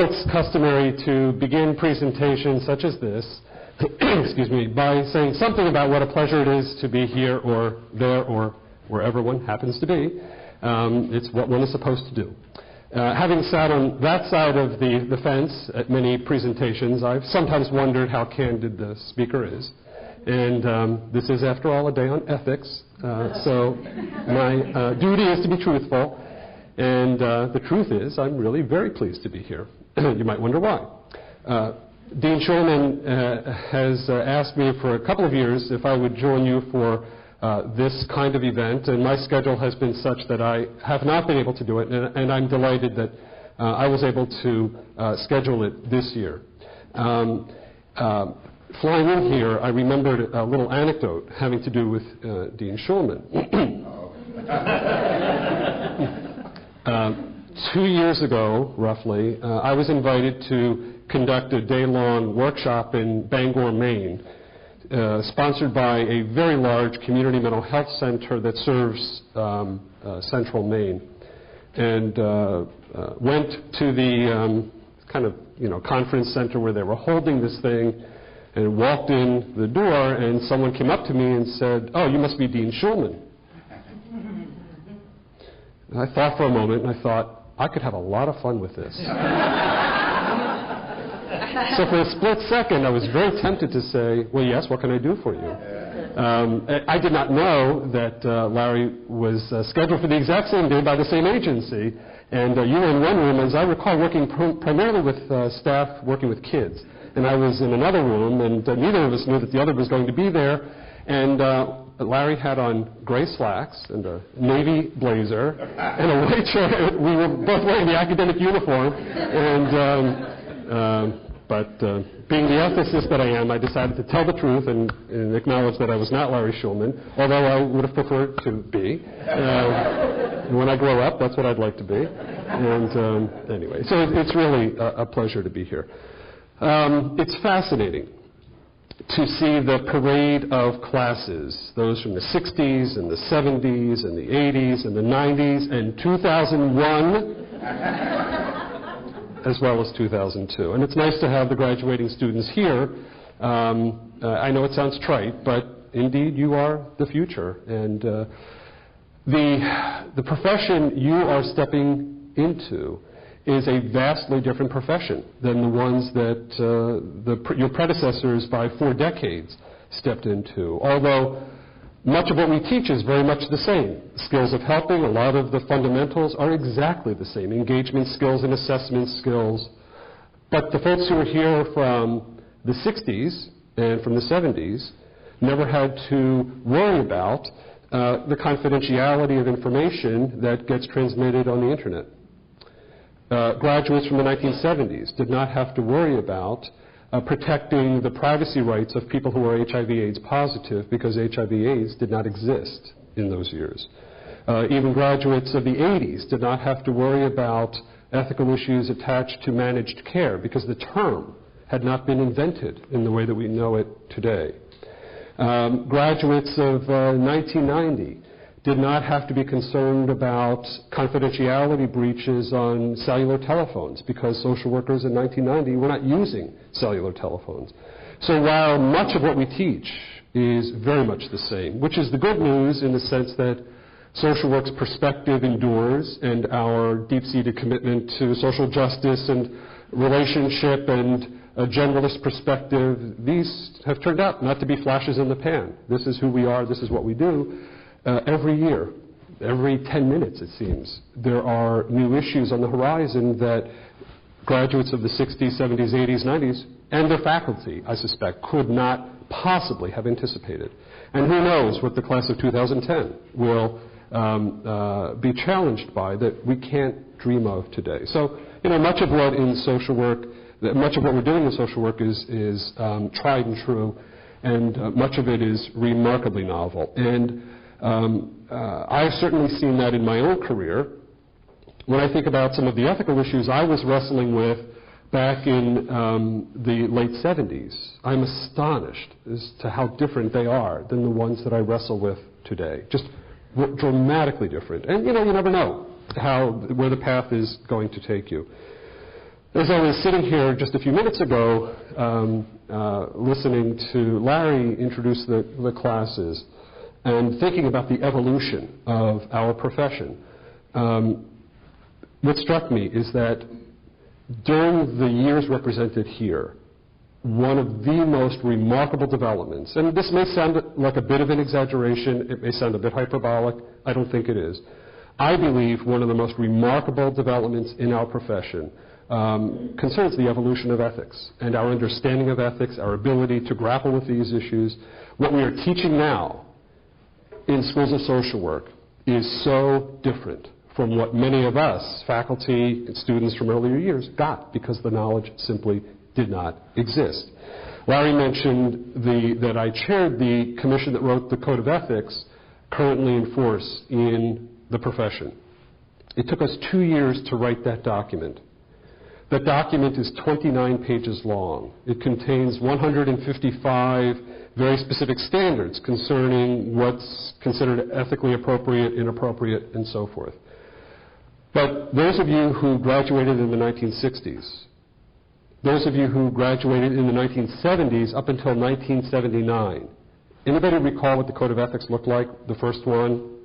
It's customary to begin presentations such as this excuse me, by saying something about what a pleasure it is to be here or there or wherever one happens to be. It's what one is supposed to do. Having sat on that side of the fence at many presentations, I've sometimes wondered how candid the speaker is. And this is, after all, a day on ethics. So my duty is to be truthful. And the truth is, I'm really very pleased to be here. You might wonder why. Dean Schulman has asked me for a couple of years if I would join you for this kind of event, and my schedule has been such that I have not been able to do it, and I'm delighted that I was able to schedule it this year. Flying in here, I remembered a little anecdote having to do with Dean Schulman. 2 years ago, roughly, I was invited to conduct a day-long workshop in Bangor, Maine, sponsored by a very large community mental health center that serves central Maine, and went to the conference center where they were holding this thing, and walked in the door, and someone came up to me and said, "Oh, you must be Dean Schulman." And I thought for a moment, and I thought, I could have a lot of fun with this. So for a split second, I was very tempted to say, well, yes, what can I do for you? I did not know that Larry was scheduled for the exact same day by the same agency. And you were in one room, as I recall, working primarily with staff working with kids. And I was in another room, and neither of us knew that the other was going to be there. And Larry had on gray slacks and a navy blazer and a white shirt. We were both wearing the academic uniform. But being the ethicist that I am, I decided to tell the truth and acknowledge that I was not Larry Schulman, although I would have preferred to be. When I grow up, that's what I'd like to be. And anyway, so it's really a pleasure to be here. It's fascinating to see the parade of classes, those from the 60s and the 70s and the 80s and the 90s and 2001, as well as 2002. And it's nice to have the graduating students here. I know it sounds trite, but indeed you are the future. And the profession you are stepping into is a vastly different profession than the ones that your predecessors by 4 decades stepped into. Although much of what we teach is very much the same. Skills of helping, a lot of the fundamentals are exactly the same. Engagement skills and assessment skills. But the folks who are here from the 60s and from the 70s never had to worry about the confidentiality of information that gets transmitted on the internet. Graduates from the 1970s did not have to worry about protecting the privacy rights of people who are HIV/AIDS positive, because HIV/AIDS did not exist in those years. Even graduates of the 80s did not have to worry about ethical issues attached to managed care, because the term had not been invented in the way that we know it today. Graduates of 1990 did not have to be concerned about confidentiality breaches on cellular telephones, because social workers in 1990 were not using cellular telephones. So while much of what we teach is very much the same, which is the good news in the sense that social work's perspective endures, and our deep-seated commitment to social justice and relationship and a generalist perspective, these have turned out not to be flashes in the pan. This is who we are, this is what we do. Every year, every 10 minutes it seems, there are new issues on the horizon that graduates of the 60s, 70s, 80s, 90s, and their faculty, I suspect, could not possibly have anticipated. And who knows what the class of 2010 will be challenged by that we can't dream of today. So, much of what in social work, much of what we're doing in social work is tried and true, and much of it is remarkably novel. And I've certainly seen that in my own career. When I think about some of the ethical issues I was wrestling with back in the late 70s, I'm astonished as to how different they are than the ones that I wrestle with today. Just dramatically different. And, you never know where the path is going to take you. As I was sitting here just a few minutes ago, listening to Larry introduce the classes and thinking about the evolution of our profession, what struck me is that during the years represented here, one of the most remarkable developments, and this may sound like a bit of an exaggeration, it may sound a bit hyperbolic, I don't think it is. I believe one of the most remarkable developments in our profession concerns the evolution of ethics and our understanding of ethics, our ability to grapple with these issues. What we are teaching now in schools of social work is so different from what many of us, faculty and students from earlier years, got because the knowledge simply did not exist. Larry mentioned that I chaired the commission that wrote the Code of Ethics currently in force in the profession. It took us 2 years to write that document. That document is 29 pages long. It contains 155 very specific standards concerning what's considered ethically appropriate, inappropriate, and so forth. But those of you who graduated in the 1960s, those of you who graduated in the 1970s up until 1979, anybody recall what the Code of Ethics looked like, the first one?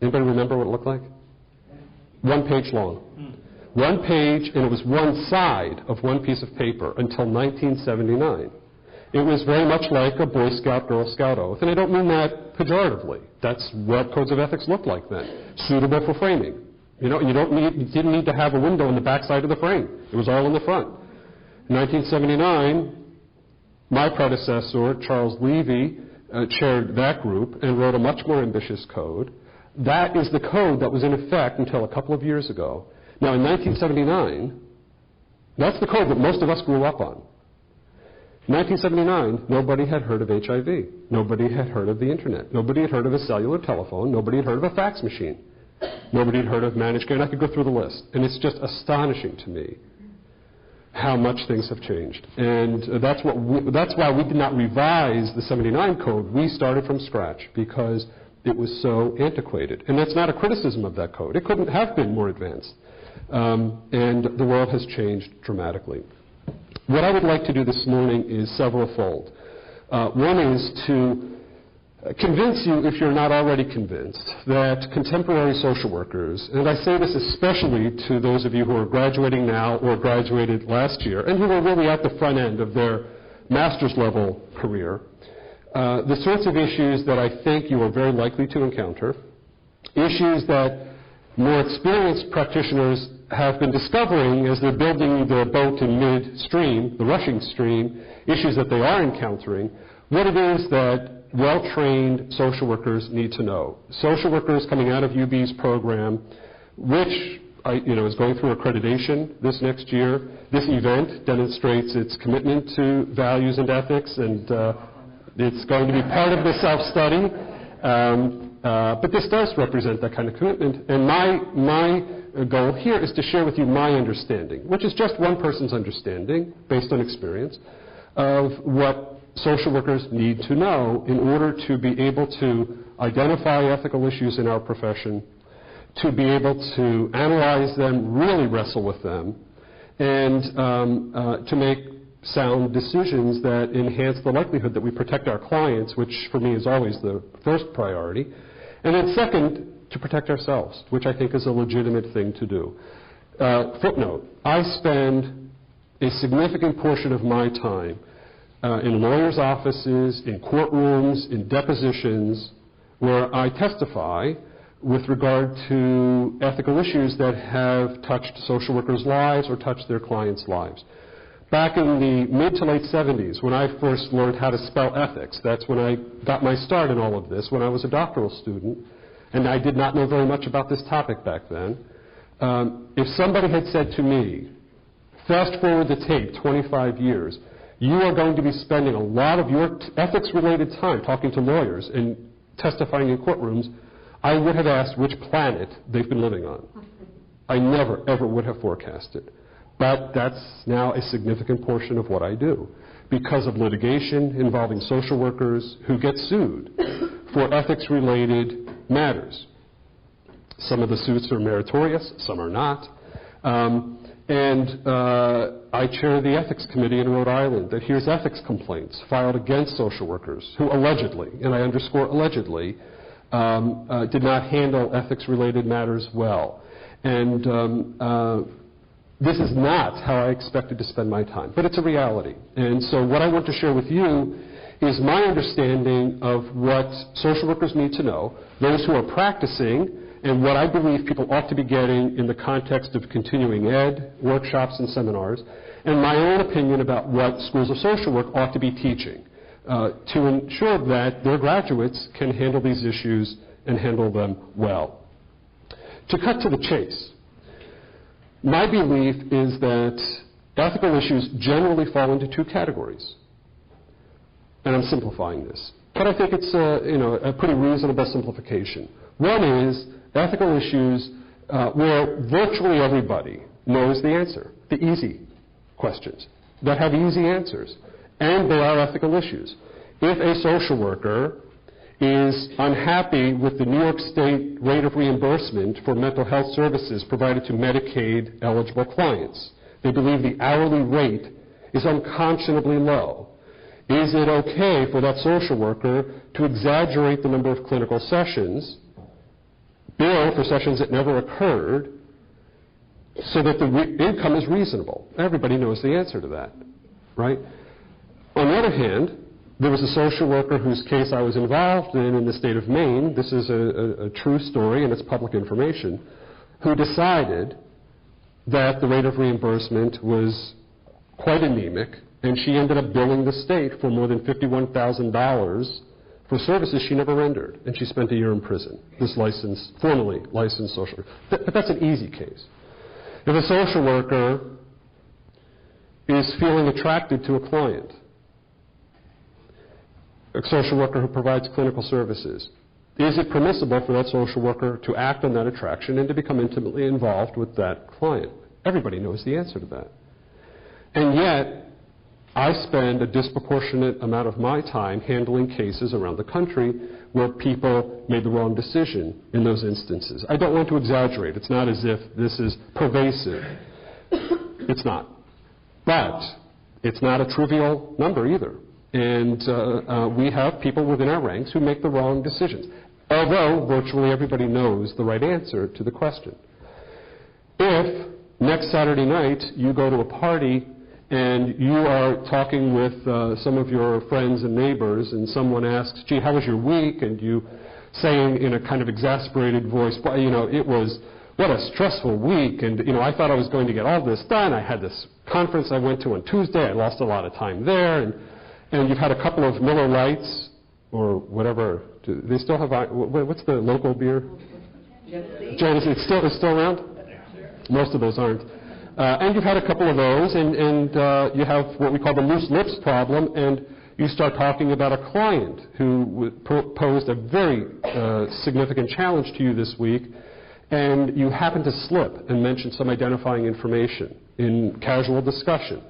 Anybody remember what it looked like? 1 page long. 1 page, and it was one side of one piece of paper until 1979. It was very much like a Boy Scout, Girl Scout oath, and I don't mean that pejoratively. That's what codes of ethics looked like then, suitable for framing. You know, you didn't need to have a window in the back side of the frame. It was all in the front. In 1979, my predecessor, Charles Levy, chaired that group and wrote a much more ambitious code. That is the code that was in effect until a couple of years ago. Now, in 1979, that's the code that most of us grew up on. In 1979, nobody had heard of HIV. Nobody had heard of the Internet. Nobody had heard of a cellular telephone. Nobody had heard of a fax machine. Nobody had heard of managed care. And I could go through the list. And it's just astonishing to me how much things have changed. And that's why we did not revise the 79 code. We started from scratch because it was so antiquated. And that's not a criticism of that code. It couldn't have been more advanced. And the world has changed dramatically. What I would like to do this morning is several-fold. One is to convince you, if you're not already convinced, that contemporary social workers, and I say this especially to those of you who are graduating now or graduated last year, and who are really at the front end of their master's level career, the sorts of issues that I think you are very likely to encounter, issues that more experienced practitioners have been discovering as they're building their boat in midstream, the rushing stream, issues that they are encountering, what it is that well-trained social workers need to know. Social workers coming out of UB's program, which is going through accreditation this next year. This event demonstrates its commitment to values and ethics, and it's going to be part of the self-study. But this does represent that kind of commitment. And my goal here is to share with you my understanding, which is just one person's understanding, based on experience, of what social workers need to know in order to be able to identify ethical issues in our profession, to be able to analyze them, really wrestle with them, and to make sound decisions that enhance the likelihood that we protect our clients, which for me is always the first priority, and then second, to protect ourselves, which I think is a legitimate thing to do. Footnote, I spend a significant portion of my time in lawyers' offices, in courtrooms, in depositions, where I testify with regard to ethical issues that have touched social workers' lives or touched their clients' lives. Back in the mid to late 70s, when I first learned how to spell ethics, that's when I got my start in all of this, when I was a doctoral student, and I did not know very much about this topic back then. If somebody had said to me, fast forward the tape 25 years, you are going to be spending a lot of your ethics-related time talking to lawyers and testifying in courtrooms, I would have asked which planet they've been living on. I never, ever would have forecasted. But that's now a significant portion of what I do because of litigation involving social workers who get sued for ethics-related matters. Some of the suits are meritorious, some are not. And I chair the ethics committee in Rhode Island that hears ethics complaints filed against social workers who allegedly, and I underscore allegedly, did not handle ethics-related matters well. And this is not how I expected to spend my time, but it's a reality. And so what I want to share with you is my understanding of what social workers need to know, those who are practicing, and what I believe people ought to be getting in the context of continuing ed, workshops, and seminars, and my own opinion about what schools of social work ought to be teaching to ensure that their graduates can handle these issues and handle them well. To cut to the chase, my belief is that ethical issues generally fall into two categories. And I'm simplifying this. But I think it's a pretty reasonable simplification. One is ethical issues where virtually everybody knows the answer, the easy questions that have easy answers. And they are ethical issues. If a social worker is unhappy with the New York State rate of reimbursement for mental health services provided to Medicaid-eligible clients, they believe the hourly rate is unconscionably low. Is it okay for that social worker to exaggerate the number of clinical sessions, bill for sessions that never occurred, so that the income is reasonable? Everybody knows the answer to that, right? On the other hand, there was a social worker whose case I was involved in the state of Maine, this is a true story and it's public information, who decided that the rate of reimbursement was quite anemic, and she ended up billing the state for more than $51,000 for services she never rendered, and she spent a year in prison, this formerly licensed social worker. But that's an easy case. If a social worker is feeling attracted to a client, a social worker who provides clinical services, is it permissible for that social worker to act on that attraction and to become intimately involved with that client? Everybody knows the answer to that. And yet, I spend a disproportionate amount of my time handling cases around the country where people made the wrong decision in those instances. I don't want to exaggerate. It's not as if this is pervasive. It's not. But it's not a trivial number either. And we have people within our ranks who make the wrong decisions, although virtually everybody knows the right answer to the question. If next Saturday night you go to a party and you are talking with some of your friends and neighbors, and someone asks, gee, how was your week? And you saying in a kind of exasperated voice, well, it was, what a stressful week, and I thought I was going to get all this done. I had this conference I went to on Tuesday. I lost a lot of time there, and you've had a couple of Miller Lights or whatever. Do they still have, what's the local beer? Genesee. It's still around? Most of those aren't. And you've had a couple of those, and you have what we call the loose lips problem, and you start talking about a client who posed a very significant challenge to you this week, and you happen to slip and mention some identifying information in casual discussion.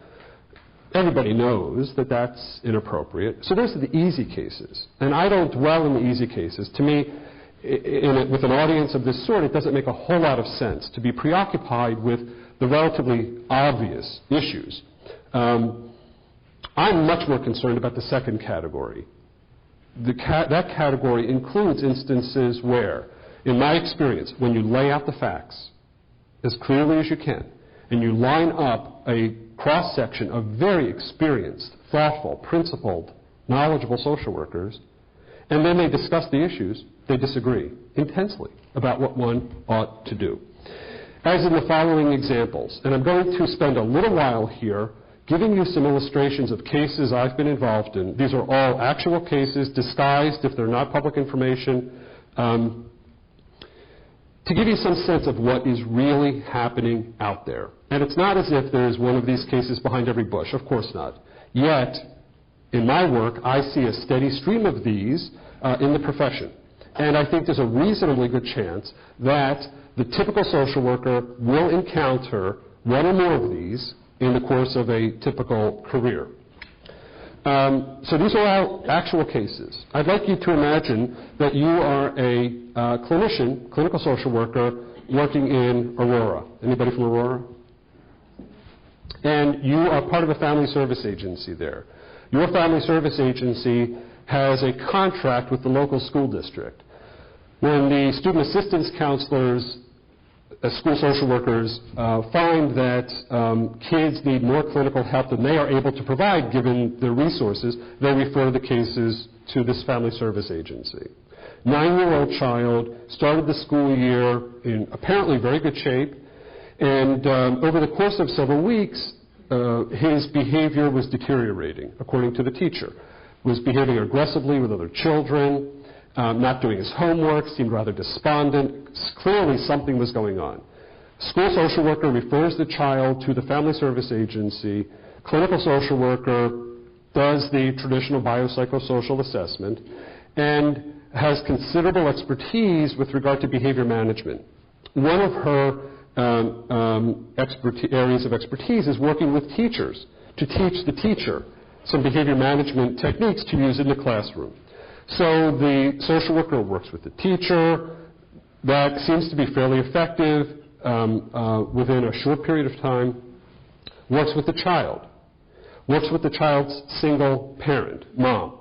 Everybody knows that that's inappropriate. So those are the easy cases. And I don't dwell in the easy cases. To me, with an audience of this sort, it doesn't make a whole lot of sense to be preoccupied with the relatively obvious issues. I'm much more concerned about the second category. That category includes instances where, in my experience, when you lay out the facts as clearly as you can, and you line up a cross-section of very experienced, thoughtful, principled, knowledgeable social workers, and then they discuss the issues, they disagree intensely about what one ought to do. As in the following examples, and I'm going to spend a little while here giving you some illustrations of cases I've been involved in. These are all actual cases, disguised if they're not public information, to give you some sense of what is really happening out there. And it's not as if there's one of these cases behind every bush, of course not. Yet, in my work, I see a steady stream of these in the profession. And I think there's a reasonably good chance that the typical social worker will encounter one or more of these in the course of a typical career. So these are all actual cases. I'd like you to imagine that you are a clinician, clinical social worker, working in Aurora. Anybody from Aurora? and you are part of a family service agency there. Your family service agency has a contract with the local school district. When the student assistance counselors, school social workers, find that kids need more clinical help than they are able to provide given their resources, they refer the cases to this family service agency. 9-year-old child started the school year in apparently very good shape, and over the course of several weeks, his behavior was deteriorating, according to the teacher. Was behaving aggressively with other children, not doing his homework, seemed rather despondent. Clearly something was going on. School social worker refers the child to the family service agency. Clinical social worker does the traditional biopsychosocial assessment and has considerable expertise with regard to behavior management. One of her areas of expertise is working with teachers to teach the teacher some behavior management techniques to use in the classroom. So the social worker works with the teacher. That seems to be fairly effective within a short period of time. Works with the child. Works with the child's single parent, mom.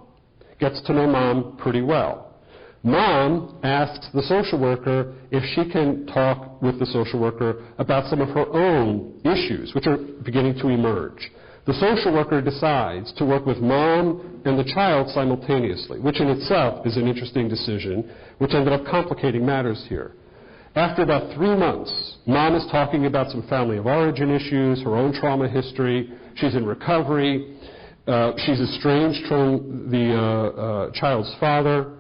Gets to know mom pretty well. Mom asks the social worker if she can talk with the social worker about some of her own issues, which are beginning to emerge. The social worker decides to work with mom and the child simultaneously, which in itself is an interesting decision, which ended up complicating matters here. After about 3 months, mom is talking about some family of origin issues, her own trauma history. She's in recovery. She's estranged from the child's father,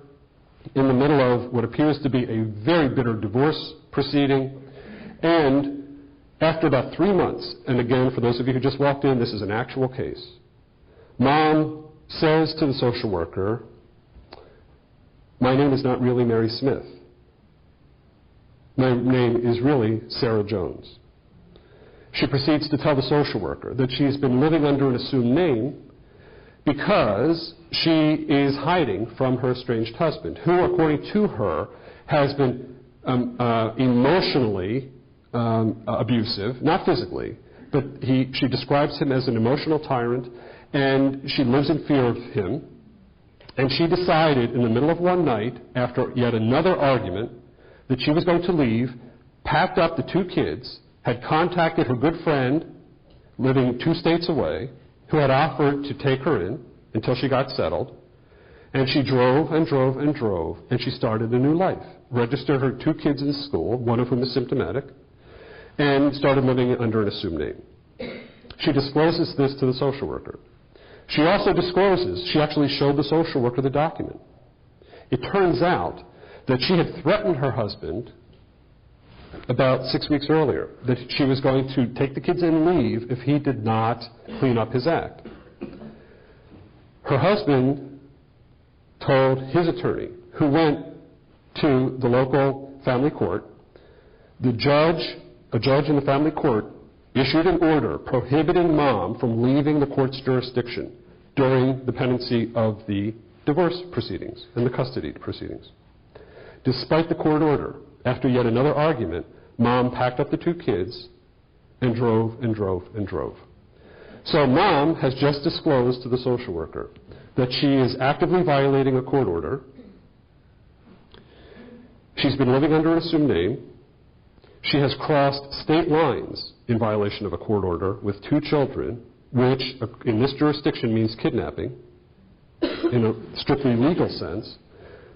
in the middle of what appears to be a very bitter divorce proceeding. And after about 3 months, and again, for those of you who just walked in, this is an actual case, mom says to the social worker, "My name is not really Mary Smith. My name is really Sarah Jones." She proceeds to tell the social worker that she's been living under an assumed name because she is hiding from her estranged husband, who, according to her, has been emotionally abusive, not physically, but she describes him as an emotional tyrant, and she lives in fear of him. And she decided in the middle of one night, after yet another argument, that she was going to leave, packed up the 2 kids, had contacted her good friend living 2 states away, who had offered to take her in until she got settled, and she drove and drove and drove, and she started a new life. Registered her 2 kids in school, one of whom is symptomatic, and started living under an assumed name. She discloses this to the social worker. She also discloses, she actually showed the social worker the document. It turns out that she had threatened her husband about 6 weeks earlier, that she was going to take the kids and leave if he did not clean up his act. Her husband told his attorney, who went to the local family court. A judge in the family court issued an order prohibiting mom from leaving the court's jurisdiction during the pendency of the divorce proceedings and the custody proceedings. Despite the court order, after yet another argument, mom packed up the 2 kids and drove and drove and drove. So mom has just disclosed to the social worker that she is actively violating a court order. She's been living under an assumed name. She has crossed state lines in violation of a court order with 2 children, which in this jurisdiction means kidnapping in a strictly legal sense.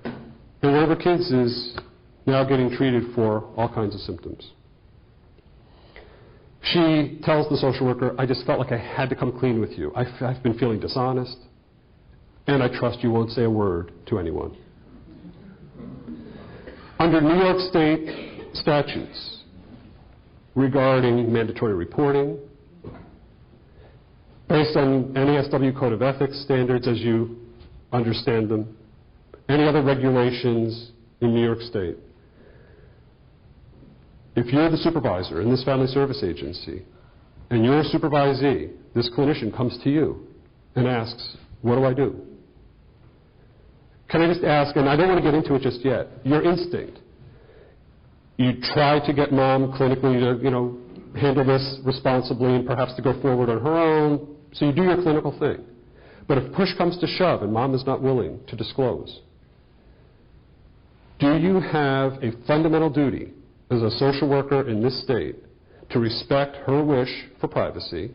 And one of her kids is now getting treated for all kinds of symptoms. She tells the social worker, "I just felt like I had to come clean with you. I've been feeling dishonest, and I trust you won't say a word to anyone." Under New York State statutes regarding mandatory reporting, based on NASW Code of Ethics standards as you understand them, any other regulations in New York State, if you're the supervisor in this family service agency and your supervisee, this clinician, comes to you and asks, "What do I do?" Can I just ask, and I don't want to get into it just yet, your instinct. You try to get mom clinically to, handle this responsibly and perhaps to go forward on her own. So you do your clinical thing. But if push comes to shove and mom is not willing to disclose, do you have a fundamental duty as a social worker in this state to respect her wish for privacy?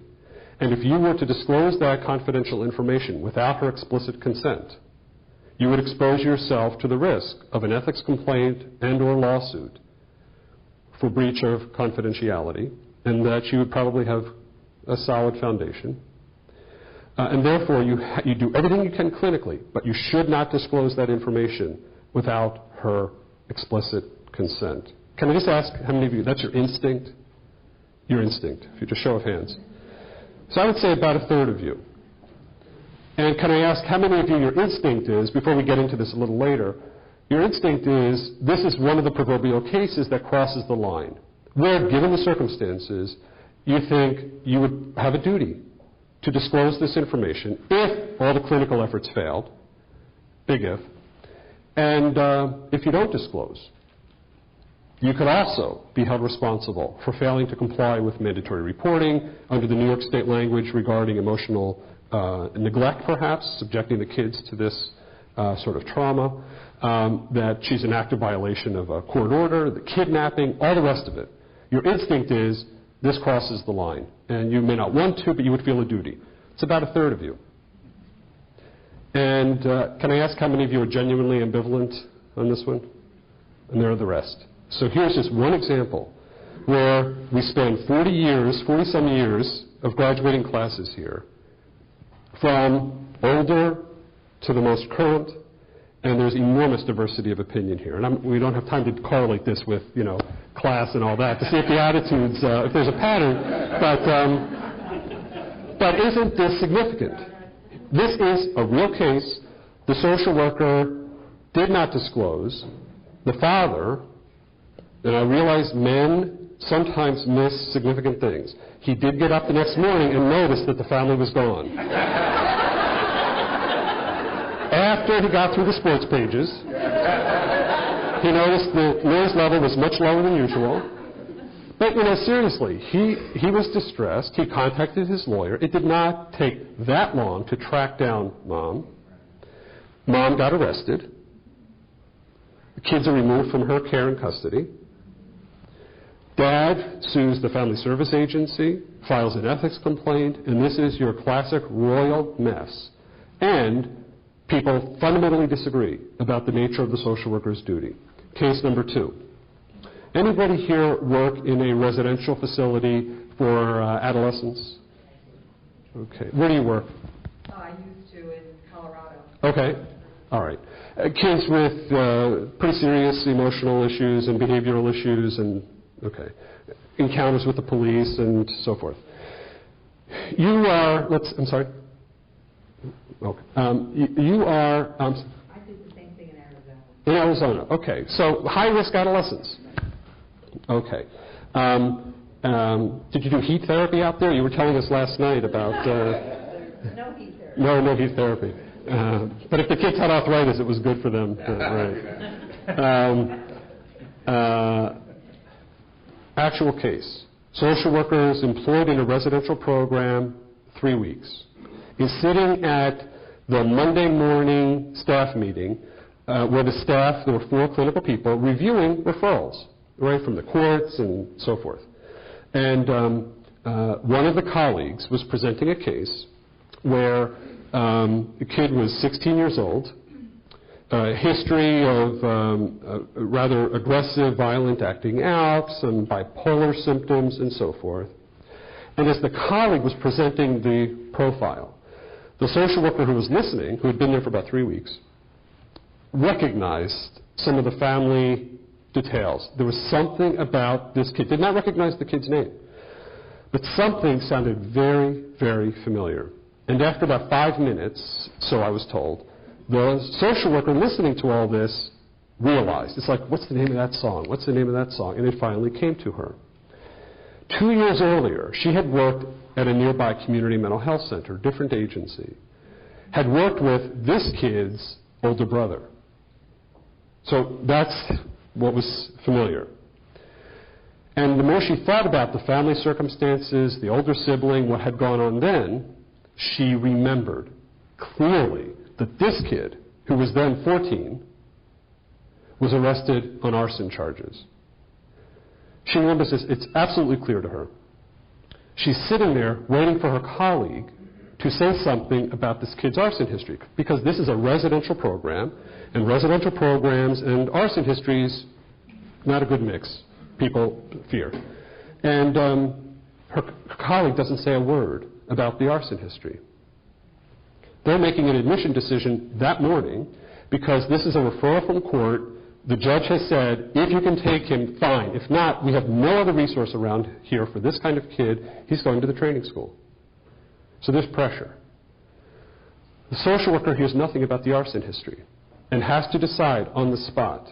And if you were to disclose that confidential information without her explicit consent, you would expose yourself to the risk of an ethics complaint and or lawsuit for breach of confidentiality, and that you would probably have a solid foundation. And therefore, you do everything you can clinically, but you should not disclose that information without her explicit consent. Can I just ask how many of you, that's your instinct? Your instinct, if you just show of hands. So I would say about a third of you. And can I ask how many of you your instinct is, before we get into this a little later, your instinct is this is one of the proverbial cases that crosses the line, where, given the circumstances, you think you would have a duty to disclose this information if all the clinical efforts failed, big if, and if you don't disclose, you could also be held responsible for failing to comply with mandatory reporting under the New York State language regarding emotional neglect, perhaps, subjecting the kids to this sort of trauma, that she's in active violation of a court order, the kidnapping, all the rest of it. Your instinct is this crosses the line, and you may not want to, but you would feel a duty. It's about a third of you. And can I ask how many of you are genuinely ambivalent on this one? And there are the rest. So here's just one example where we spend 40-some years of graduating classes here, from older to the most current, and there's enormous diversity of opinion here. And we don't have time to correlate this with, class and all that to see if the attitudes, if there's a pattern. But isn't this significant? This is a real case. The social worker did not disclose. The father, and I realize men sometimes miss significant things. He did get up the next morning and notice that the family was gone. After he got through the sports pages, he noticed the noise level was much lower than usual. But, seriously, he was distressed. He contacted his lawyer. It did not take that long to track down Mom. Mom got arrested. The kids are removed from her care and custody. Dad sues the Family Service Agency, files an ethics complaint, and this is your classic royal mess. And people fundamentally disagree about the nature of the social worker's duty. Case number 2. Anybody here work in a residential facility for adolescents? Okay. Where do you work? I used to in Colorado. Okay. All right. Kids with pretty serious emotional issues and behavioral issues and, okay, encounters with the police and so forth. You are, I'm sorry. Okay. You are... I did the same thing in Arizona. In Arizona, okay. So high-risk adolescents. Okay. Did you do heat therapy out there? You were telling us last night about... No heat therapy. No heat therapy. But if the kids had arthritis, it was good for them. Right. Actual case. Social workers employed in a residential program, 3 weeks, is sitting at the Monday morning staff meeting where the staff, there were 4 clinical people, reviewing referrals, right, from the courts and so forth. And one of the colleagues was presenting a case where the kid was 16 years old, history of rather aggressive, violent acting out, some bipolar symptoms, and so forth. And as the colleague was presenting the profile, the social worker who was listening, who had been there for about 3 weeks, recognized some of the family details. There was something about this kid, did not recognize the kid's name, but something sounded very, very familiar. And after about 5 minutes, so I was told, the social worker listening to all this realized, it's like, what's the name of that song? What's the name of that song? And it finally came to her. 2 years earlier, she had worked at a nearby community mental health center, different agency, had worked with this kid's older brother. So that's what was familiar. And the more she thought about the family circumstances, the older sibling, what had gone on then, she remembered clearly that this kid, who was then 14, was arrested on arson charges. She remembers this. It's absolutely clear to her. She's sitting there waiting for her colleague to say something about this kid's arson history, because this is a residential program, and residential programs and arson histories, not a good mix, people fear. And her colleague doesn't say a word about the arson history. They're making an admission decision that morning because this is a referral from court. The judge has said, if you can take him, fine. If not, we have no other resource around here for this kind of kid. He's going to the training school. So there's pressure. The social worker hears nothing about the arson history and has to decide on the spot,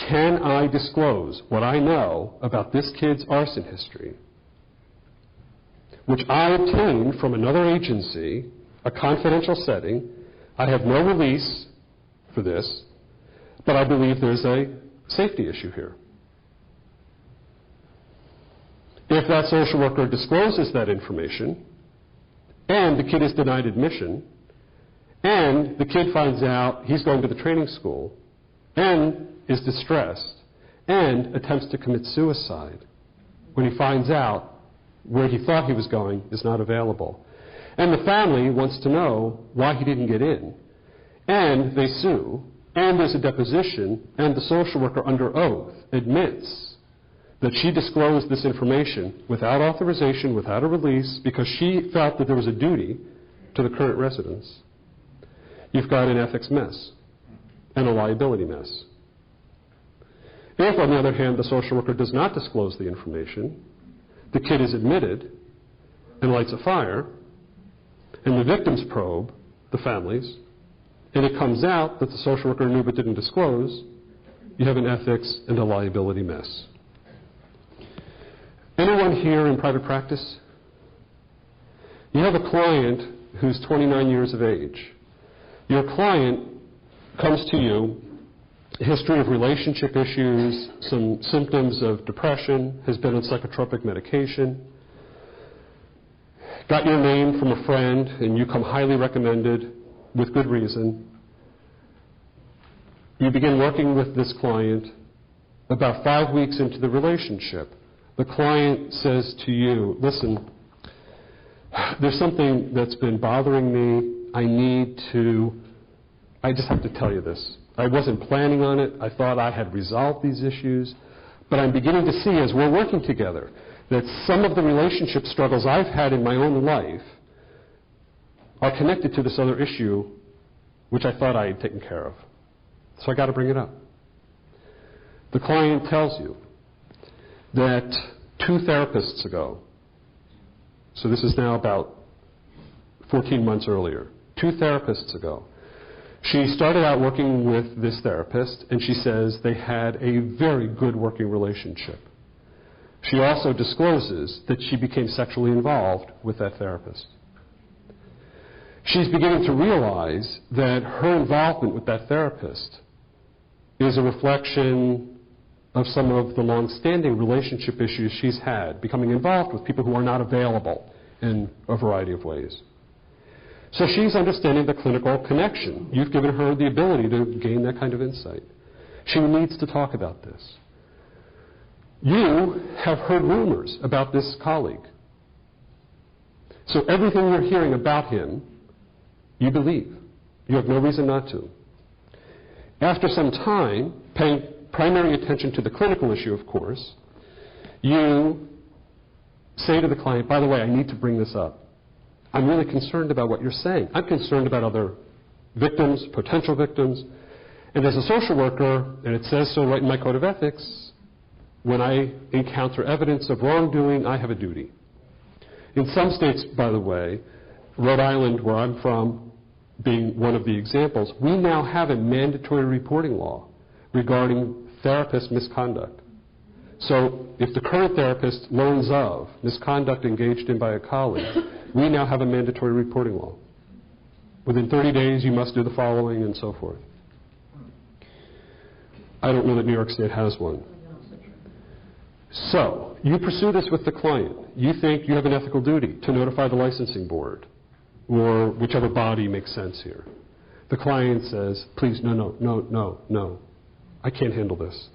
can I disclose what I know about this kid's arson history, which I obtained from another agency, a confidential setting. I have no release for this, but I believe there's a safety issue here. If that social worker discloses that information, and the kid is denied admission, and the kid finds out he's going to the training school, and is distressed, and attempts to commit suicide when he finds out where he thought he was going is not available. And the family wants to know why he didn't get in. And they sue, and there's a deposition, and the social worker under oath admits that she disclosed this information without authorization, without a release, because she felt that there was a duty to the current residents. You've got an ethics mess and a liability mess. If, on the other hand, the social worker does not disclose the information, the kid is admitted and lights a fire, and the victims probe the families, and it comes out that the social worker knew but didn't disclose, you have an ethics and a liability mess. Anyone here in private practice? You have a client who's 29 years of age. Your client comes to you, a history of relationship issues, some symptoms of depression, has been on psychotropic medication, got your name from a friend, and you come highly recommended with good reason. You begin working with this client. About 5 weeks into the relationship, the client says to you, listen, there's something that's been bothering me. I just have to tell you this. I wasn't planning on it. I thought I had resolved these issues. But I'm beginning to see, as we're working together, that some of the relationship struggles I've had in my own life are connected to this other issue, which I thought I had taken care of. So I got to bring it up. The client tells you that 2 therapists ago, so this is now about 14 months earlier, 2 therapists ago, she started out working with this therapist, and she says they had a very good working relationship. She also discloses that she became sexually involved with that therapist. She's beginning to realize that her involvement with that therapist is a reflection of some of the long-standing relationship issues she's had, becoming involved with people who are not available in a variety of ways. So she's understanding the clinical connection. You've given her the ability to gain that kind of insight. She needs to talk about this. You have heard rumors about this colleague. So everything you're hearing about him, you believe. You have no reason not to. After some time, paying primary attention to the clinical issue, of course, you say to the client, by the way, I need to bring this up. I'm really concerned about what you're saying. I'm concerned about other victims, potential victims. And as a social worker, and it says so right in my code of ethics, when I encounter evidence of wrongdoing, I have a duty. In some states, by the way, Rhode Island, where I'm from, being one of the examples, we now have a mandatory reporting law regarding therapist misconduct. So if the current therapist learns of misconduct engaged in by a colleague, we now have a mandatory reporting law. Within 30 days, you must do the following, and so forth. I don't know that New York State has one. So, you pursue this with the client. You think you have an ethical duty to notify the licensing board or whichever body makes sense here. The client says, please, no. I can't handle this.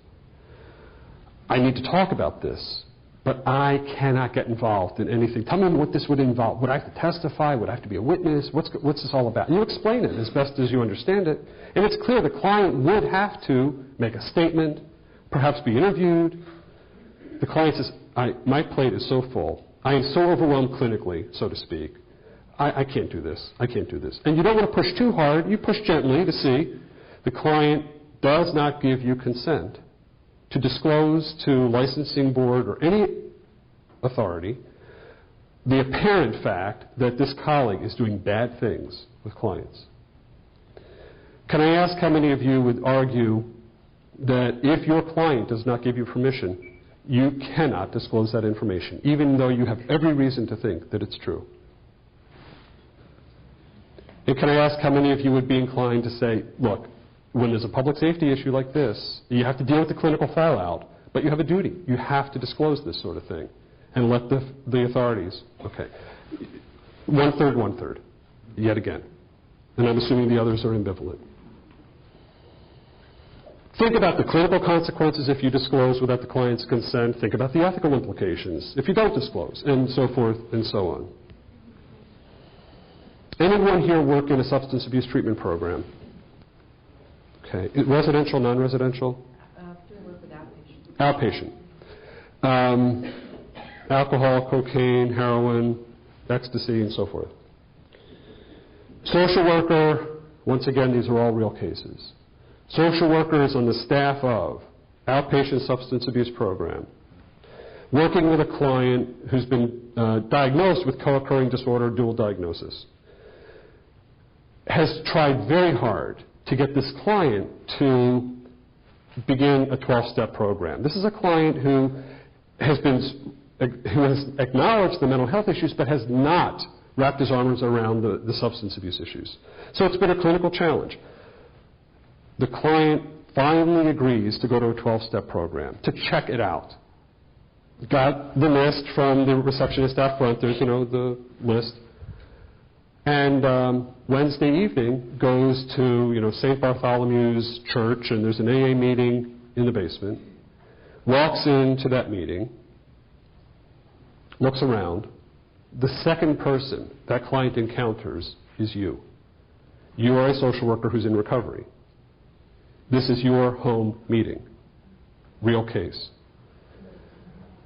I need to talk about this, but I cannot get involved in anything. Tell me what this would involve. Would I have to testify? Would I have to be a witness? What's this all about? And you explain it as best as you understand it. And it's clear the client would have to make a statement, perhaps be interviewed. The client says, my plate is so full. I am so overwhelmed clinically, so to speak. I can't do this. I can't do this. And you don't want to push too hard. You push gently to see the client does not give you consent to disclose to licensing board or any authority the apparent fact that this colleague is doing bad things with clients. Can I ask how many of you would argue that if your client does not give you permission, you cannot disclose that information, even though you have every reason to think that it's true? And can I ask how many of you would be inclined to say, look, when there's a public safety issue like this, you have to deal with the clinical fallout, but you have a duty. You have to disclose this sort of thing and let the authorities. Okay. One-third, yet again. And I'm assuming the others are ambivalent. Think about the clinical consequences if you disclose without the client's consent. Think about the ethical implications if you don't disclose, and so forth and so on. Anyone here work in a substance abuse treatment program? Okay. Residential, non-residential? Still work with outpatient. Outpatient. Alcohol, cocaine, heroin, ecstasy, and so forth. Social worker, once again, these are all real cases. Social worker is on the staff of outpatient substance abuse program, working with a client who's been diagnosed with co-occurring disorder, dual diagnosis, has tried very hard to get this client to begin a 12-step program. This is a client who has acknowledged the mental health issues but has not wrapped his arms around the substance abuse issues. So it's been a clinical challenge. The client finally agrees to go to a 12-step program to check it out. Got the list from the receptionist out front. There's, the list. And Wednesday evening goes to, St. Bartholomew's Church, and there's an AA meeting in the basement. Walks into that meeting, looks around. The second person that client encounters is you. You are a social worker who's in recovery. This is your home meeting. Real case.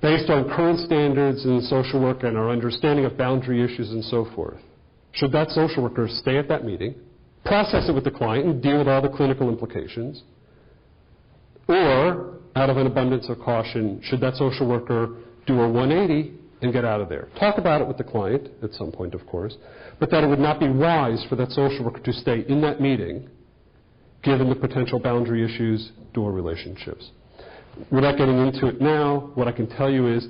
Based on current standards in social work and our understanding of boundary issues and so forth, should that social worker stay at that meeting, process it with the client, and deal with all the clinical implications? Or, out of an abundance of caution, should that social worker do a 180 and get out of there? Talk about it with the client at some point, of course, but that it would not be wise for that social worker to stay in that meeting given the potential boundary issues, door relationships. Without getting into it now, what I can tell you is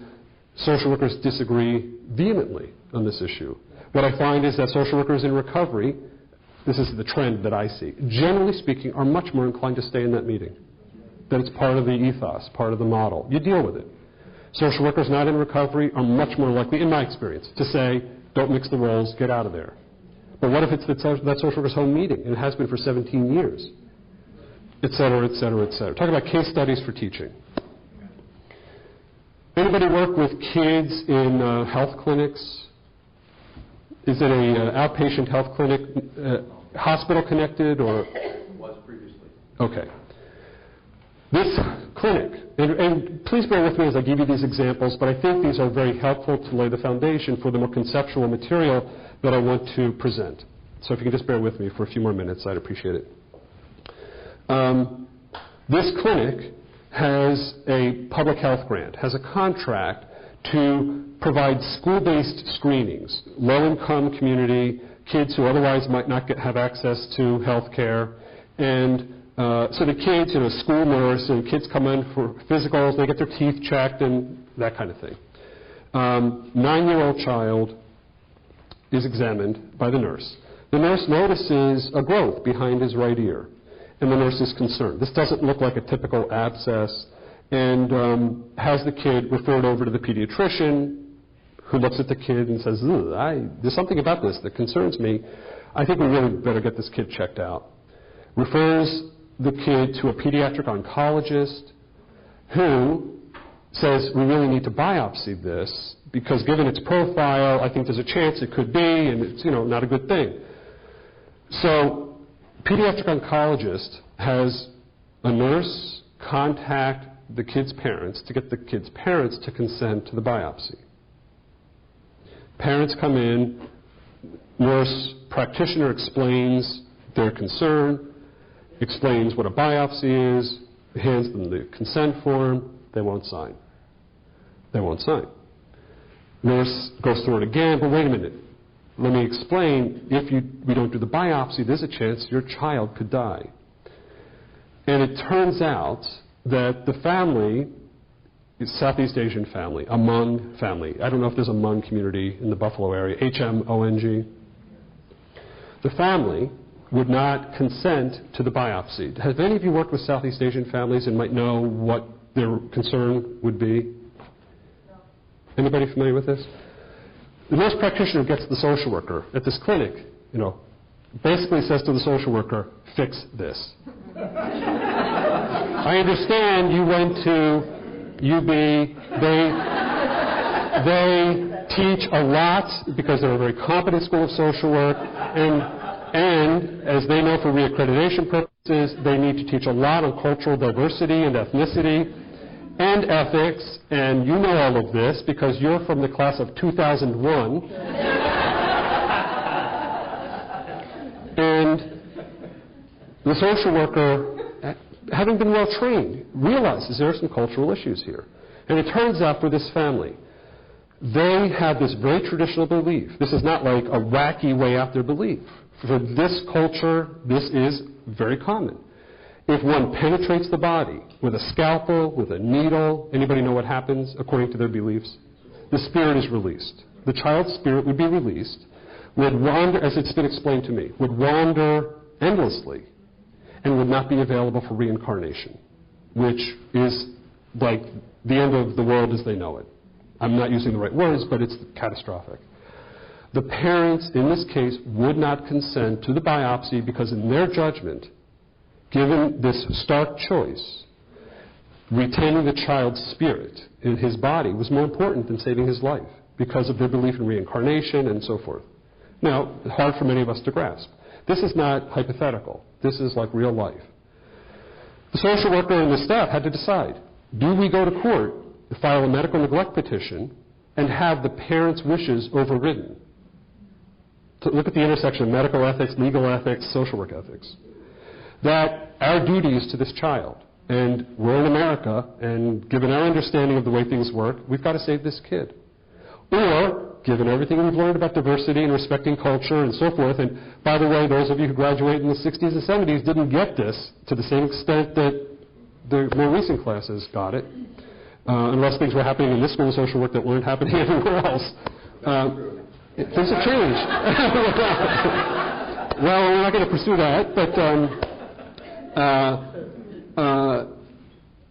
social workers disagree vehemently on this issue. What I find is that social workers in recovery, this is the trend that I see, generally speaking, are much more inclined to stay in that meeting. That it's part of the ethos, part of the model. You deal with it. Social workers not in recovery are much more likely, in my experience, to say, don't mix the roles, get out of there. But what if it's that social worker's home meeting, and it has been for 17 years, et cetera, et cetera, et cetera. Talk about case studies for teaching. Anybody work with kids in health clinics? Is it an outpatient health clinic, hospital connected, or? It was previously. Okay. This clinic, and please bear with me as I give you these examples, but I think these are very helpful to lay the foundation for the more conceptual material that I want to present. So if you can just bear with me for a few more minutes, I'd appreciate it. This clinic has a public health grant, has a contract to provide school-based screenings, low-income community, kids who otherwise might not have access to health care, and so the kids, school nurse, and kids come in for physicals, they get their teeth checked, and that kind of thing. 9-year-old child is examined by the nurse. The nurse notices a growth behind his right ear, and the nurse is concerned. This doesn't look like a typical abscess, and has the kid referred over to the pediatrician, who looks at the kid and says, there's something about this that concerns me. I think we really better get this kid checked out. Refers the kid to a pediatric oncologist who says, we really need to biopsy this because given its profile, I think there's a chance it could be, and it's, not a good thing. So, pediatric oncologist has a nurse contact the kid's parents to get the kid's parents to consent to the biopsy. Parents come in, nurse practitioner explains their concern, explains what a biopsy is, hands them the consent form, they won't sign. They won't sign. Nurse goes through it again, but wait a minute. Let me explain, if we don't do the biopsy, there's a chance your child could die. And it turns out that the family is Southeast Asian family, a Hmong family. I don't know if there's a Hmong community in the Buffalo area, H-M-O-N-G. The family would not consent to the biopsy. Have any of you worked with Southeast Asian families and might know what their concern would be? Anybody familiar with this? The nurse practitioner gets the social worker at this clinic, basically says to the social worker, fix this. I understand you went to UB. They teach a lot because they're a very competent school of social work, and as they know for reaccreditation purposes, they need to teach a lot on cultural diversity and ethnicity and ethics, and you know all of this because you're from the class of 2001. And the social worker, having been well trained, realizes there are some cultural issues here. And it turns out for this family, they have this very traditional belief. This is not like a wacky way out their belief. For this culture, this is very common. If one penetrates the body with a scalpel, with a needle, anybody know what happens according to their beliefs? The spirit is released. The child's spirit would be released, would wander, as it's been explained to me, would wander endlessly and would not be available for reincarnation, which is like the end of the world as they know it. I'm not using the right words, but it's catastrophic. The parents, in this case, would not consent to the biopsy because in their judgment, given this stark choice, retaining the child's spirit in his body was more important than saving his life because of their belief in reincarnation and so forth. Now, hard for many of us to grasp. This is not hypothetical. This is like real life. The social worker and the staff had to decide, do we go to court, file a medical neglect petition, and have the parents' wishes overridden? To look at the intersection of medical ethics, legal ethics, social work ethics. That our duty is to this child, and we're in America, and given our understanding of the way things work, we've got to save this kid. Or, given everything we've learned about diversity and respecting culture and so forth, and by the way, those of you who graduated in the 60s and 70s didn't get this to the same extent that the more recent classes got it, unless things were happening in this school of social work that weren't happening everywhere else. Things have changed. Well, we're not going to pursue that, but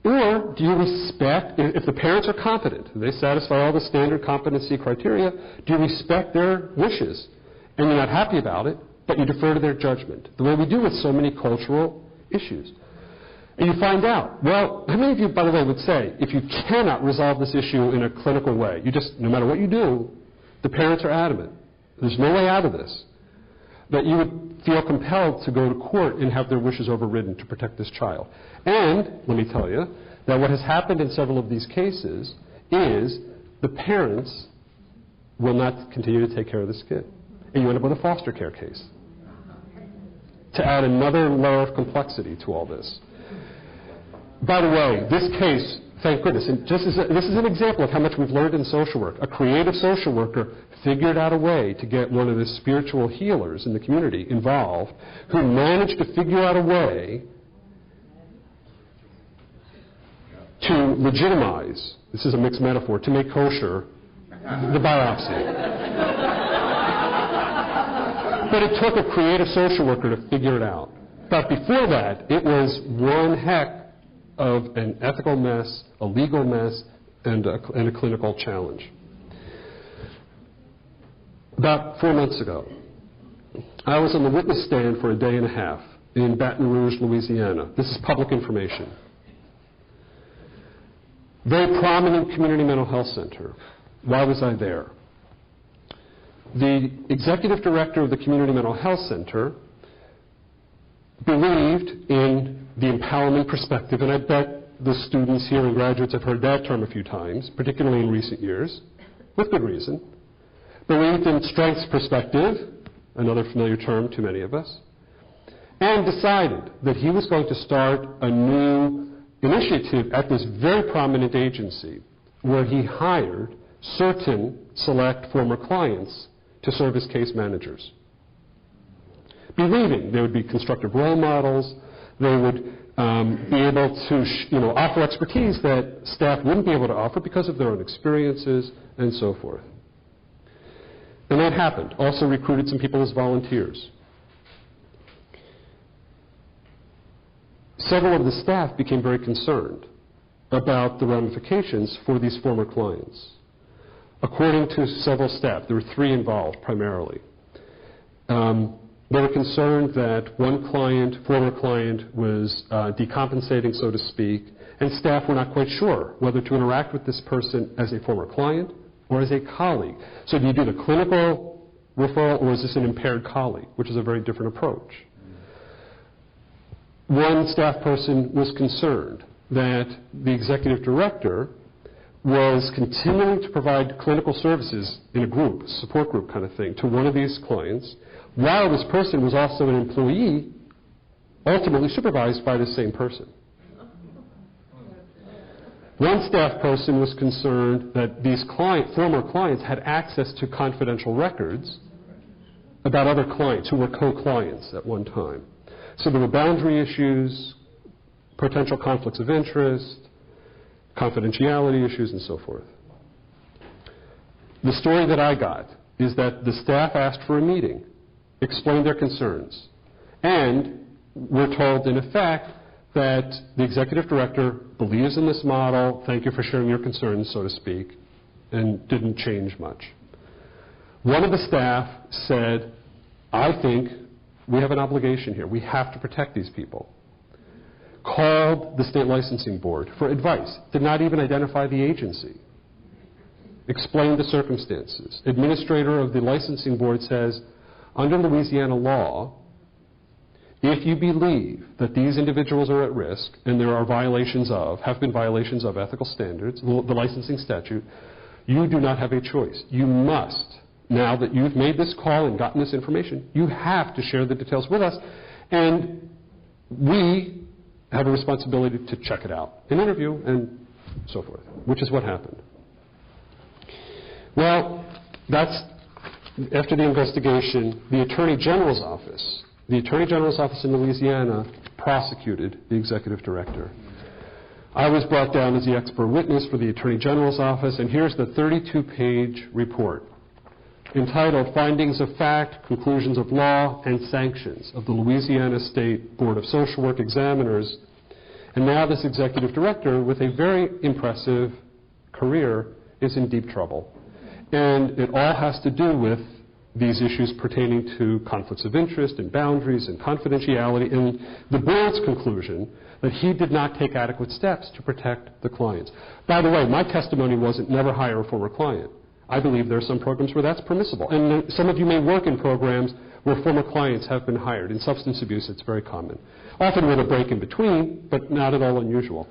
or do you respect, if the parents are competent, they satisfy all the standard competency criteria, do you respect their wishes? And you're not happy about it, but you defer to their judgment, the way we do with so many cultural issues. And you find out, well, how many of you, by the way, would say, if you cannot resolve this issue in a clinical way, you just, no matter what you do, the parents are adamant, there's no way out of this, that you would feel compelled to go to court and have their wishes overridden to protect this child. And, let me tell you, that what has happened in several of these cases is the parents will not continue to take care of this kid. And you end up with a foster care case. To add another layer of complexity to all this. By the way, this case, thank goodness, and this is an example of how much we've learned in social work. A creative social worker figured out a way to get one of the spiritual healers in the community involved, who managed to figure out a way to legitimize, this is a mixed metaphor, to make kosher the biopsy. But it took a creative social worker to figure it out. But before that, it was one heck of an ethical mess, a legal mess, and a clinical challenge. About 4 months ago, I was on the witness stand for a day and a half in Baton Rouge, Louisiana. This is public information. Very prominent community mental health center. Why was I there? The executive director of the community mental health center believed in the empowerment perspective, and I bet the students here and graduates have heard that term a few times, particularly in recent years, with good reason. Believed in strengths perspective, another familiar term to many of us, and decided that he was going to start a new initiative at this very prominent agency where he hired certain select former clients to serve as case managers, believing they would be constructive role models, they would be able to offer expertise that staff wouldn't be able to offer because of their own experiences and so forth. And that happened. Also recruited some people as volunteers. Several of the staff became very concerned about the ramifications for these former clients. According to several staff, there were 3 involved primarily. They were concerned that one client, former client, was decompensating, so to speak, and staff were not quite sure whether to interact with this person as a former client or as a colleague. So do you do the clinical referral, or is this an impaired colleague, which is a very different approach? One staff person was concerned that the executive director was continuing to provide clinical services in a group, support group kind of thing, to one of these clients, while this person was also an employee, ultimately supervised by the same person. One staff person was concerned that these former clients had access to confidential records about other clients who were co-clients at one time. So there were boundary issues, potential conflicts of interest, confidentiality issues, and so forth. The story that I got is that the staff asked for a meeting, explained their concerns, and we're told, in effect, that the executive director believes in this model, thank you for sharing your concerns, so to speak, and didn't change much. One of the staff said, I think we have an obligation here. We have to protect these people. Called the state licensing board for advice. Did not even identify the agency. Explained the circumstances. Administrator of the licensing board says, under Louisiana law, if you believe that these individuals are at risk and there are have been violations of ethical standards, the licensing statute, you do not have a choice. You must, now that you've made this call and gotten this information, you have to share the details with us, and we have a responsibility to check it out, an interview, and so forth, which is what happened. Well, that's after the investigation, the Attorney General's office in Louisiana prosecuted the executive director. I was brought down as the expert witness for the Attorney General's office, and here's the 32-page report entitled Findings of Fact, Conclusions of Law, and Sanctions of the Louisiana State Board of Social Work Examiners. And now this executive director, with a very impressive career, is in deep trouble. And it all has to do with these issues pertaining to conflicts of interest and boundaries and confidentiality, and the board's conclusion that he did not take adequate steps to protect the clients. By the way, my testimony wasn't never hire a former client. I believe there are some programs where that's permissible. And some of you may work in programs where former clients have been hired. In substance abuse, it's very common. Often with a break in between, but not at all unusual.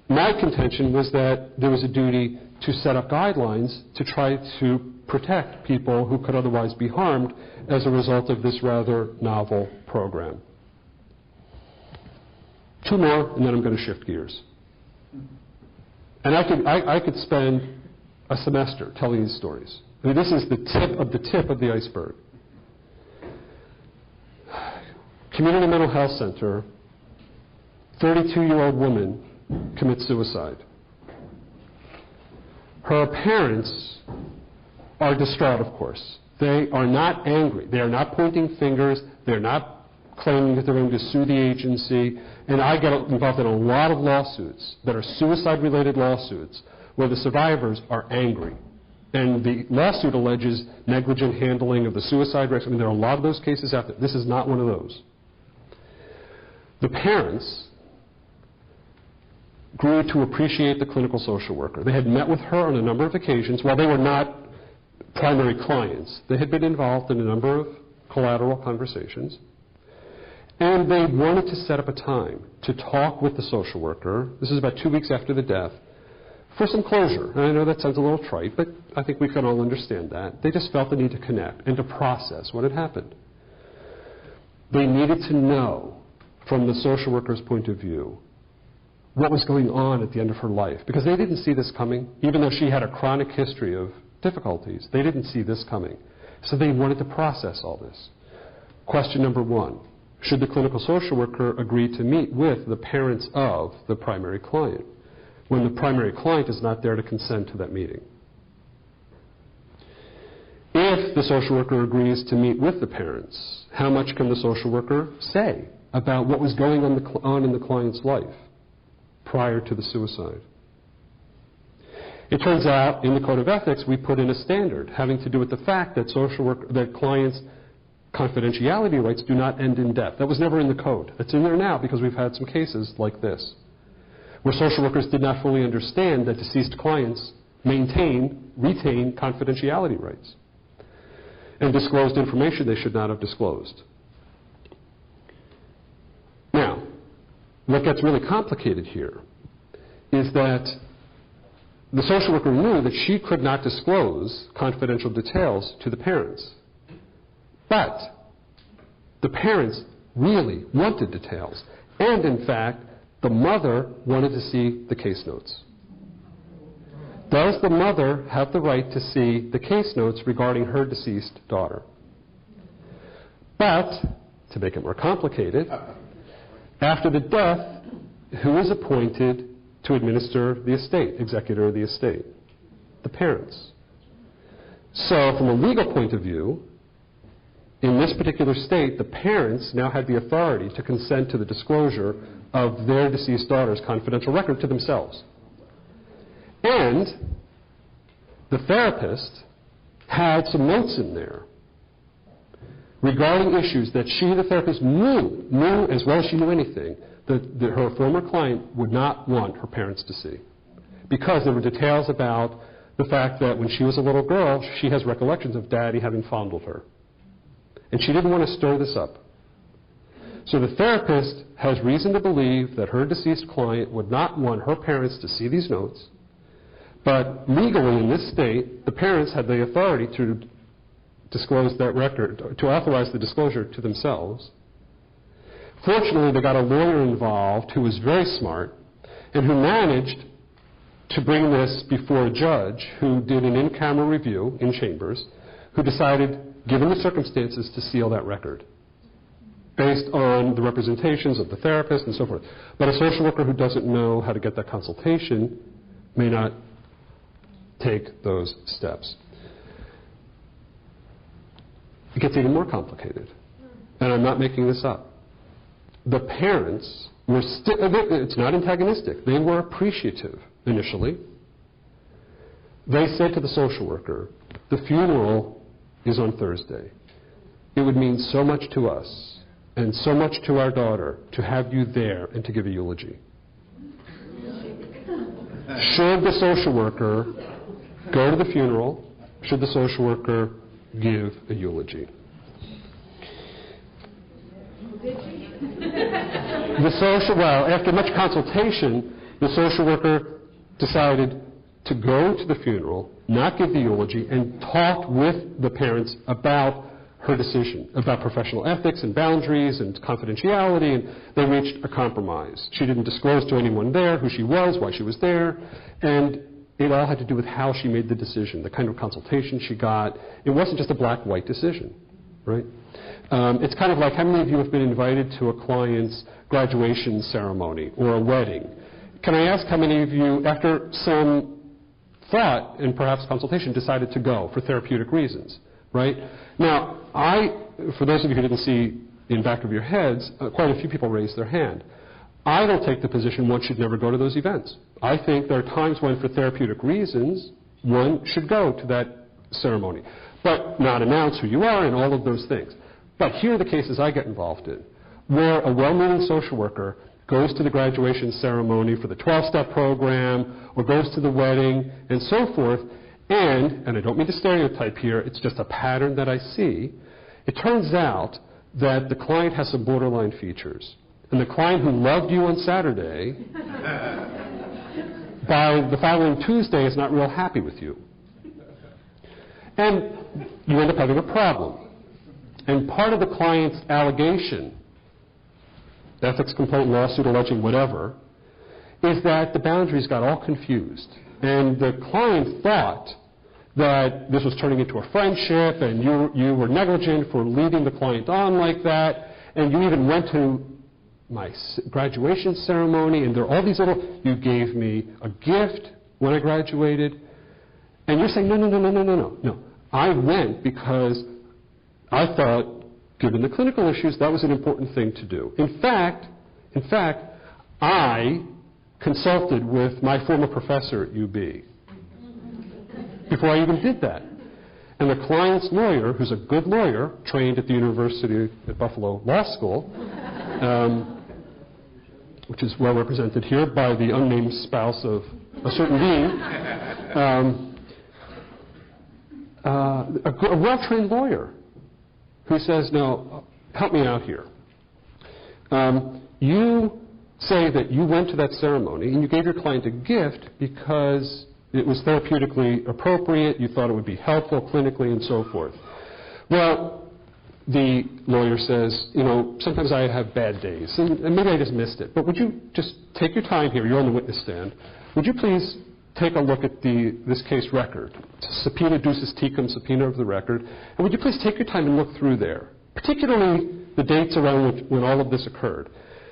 My contention was that there was a duty to set up guidelines to try to protect people who could otherwise be harmed as a result of this rather novel program. 2 more, and then I'm going to shift gears. And I could spend a semester telling these stories. I mean, this is the tip of the iceberg. Community Mental Health Center, 32-year-old woman commits suicide. Her parents are distraught, of course. They are not angry. They are not pointing fingers. They're not claiming that they're going to sue the agency, and I get involved in a lot of lawsuits that are suicide-related lawsuits where the survivors are angry. And the lawsuit alleges negligent handling of the suicide risk. I mean, there are a lot of those cases out there. This is not one of those. The parents grew to appreciate the clinical social worker. They had met with her on a number of occasions. While they were not primary clients, they had been involved in a number of collateral conversations. And they wanted to set up a time to talk with the social worker. This is about 2 weeks after the death, for some closure. And I know that sounds a little trite, but I think we can all understand that. They just felt the need to connect and to process what had happened. They needed to know, from the social worker's point of view, what was going on at the end of her life. Because they didn't see this coming. Even though she had a chronic history of difficulties, they didn't see this coming. So they wanted to process all this. Question number one, should the clinical social worker agree to meet with the parents of the primary client when the primary client is not there to consent to that meeting? If the social worker agrees to meet with the parents, how much can the social worker say about what was going on in the client's life prior to the suicide? It turns out in the Code of Ethics we put in a standard having to do with the fact that that clients' confidentiality rights do not end in death. That was never in the code. It's in there now because we've had some cases like this, where social workers did not fully understand that deceased clients retain confidentiality rights and disclosed information they should not have disclosed. Now, what gets really complicated here is that the social worker knew that she could not disclose confidential details to the parents. But the parents really wanted details. And in fact, the mother wanted to see the case notes. Does the mother have the right to see the case notes regarding her deceased daughter? But, to make it more complicated, after the death, who is appointed to administer the estate, executor of the estate? The parents. So, from a legal point of view, in this particular state, the parents now had the authority to consent to the disclosure of their deceased daughter's confidential record to themselves. And the therapist had some notes in there regarding issues that she, the therapist, knew as well as she knew anything, that her former client would not want her parents to see. Because there were details about the fact that when she was a little girl, she has recollections of Daddy having fondled her. And she didn't want to stir this up. So the therapist has reason to believe that her deceased client would not want her parents to see these notes. But legally, in this state, the parents had the authority to disclose that record, to authorize the disclosure to themselves. Fortunately, they got a lawyer involved who was very smart and who managed to bring this before a judge who did an in-camera review in chambers, who decided, given the circumstances, to seal that record based on the representations of the therapist and so forth. But a social worker who doesn't know how to get that consultation may not take those steps. It gets even more complicated. And I'm not making this up. The parents were it's not antagonistic. They were appreciative initially. They said to the social worker, the funeral is on Thursday. It would mean so much to us and so much to our daughter to have you there and to give a eulogy. Should the social worker go to the funeral? Should the social worker give a eulogy? After much consultation, the social worker decided to go to the funeral, not give the eulogy, and talk with the parents about her decision, about professional ethics and boundaries and confidentiality, and they reached a compromise. She didn't disclose to anyone there who she was, why she was there, and it all had to do with how she made the decision, the kind of consultation she got. It wasn't just a black-white decision, right? It's kind of like, how many of you have been invited to a client's graduation ceremony or a wedding? Can I ask how many of you, after some thought and perhaps consultation, decided to go for therapeutic reasons, right? Now, for those of you who didn't see in back of your heads, quite a few people raised their hand. I don't take the position one should never go to those events. I think there are times when, for therapeutic reasons, one should go to that ceremony, but not announce who you are and all of those things. But here are the cases I get involved in, where a well-meaning social worker goes to the graduation ceremony for the 12-step program, or goes to the wedding, and so forth, and I don't mean to stereotype here, it's just a pattern that I see. It turns out that the client has some borderline features. And the client who loved you on Saturday, by the following Tuesday, is not real happy with you. And you end up having a problem. And part of the client's allegation, ethics complaint, lawsuit, alleging whatever, is that the boundaries got all confused. And the client thought that this was turning into a friendship, and you were negligent for leading the client on like that, and you even went to my graduation ceremony, and there are all these little, you gave me a gift when I graduated, and you're saying, no. I went because I thought, given the clinical issues, that was an important thing to do. In fact, I consulted with my former professor at UB before I even did that. And the client's lawyer, who's a good lawyer, trained at the University at Buffalo Law School, which is well represented here by the unnamed spouse of a certain dean, a well-trained lawyer who says, now, help me out here. You say that you went to that ceremony and you gave your client a gift because it was therapeutically appropriate, you thought it would be helpful clinically, and so forth. Well, the lawyer says, sometimes I have bad days, and maybe I just missed it, but would you just take your time here, you're on the witness stand, would you please take a look at this case record, subpoena ducis tecum, subpoena of the record, and would you please take your time and look through there, particularly the dates around when all of this occurred.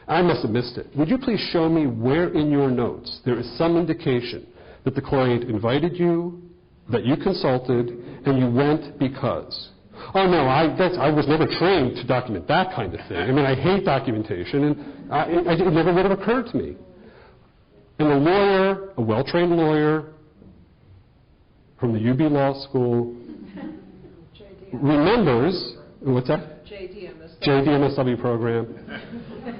I must have missed it. Would you please show me where in your notes there is some indication that the client invited you, that you consulted, and you went because? Oh, no, I was never trained to document that kind of thing. I mean, I hate documentation, and it never would have occurred to me. And a lawyer, a well-trained lawyer from the UB Law School, remembers, what's that? JDMSW program,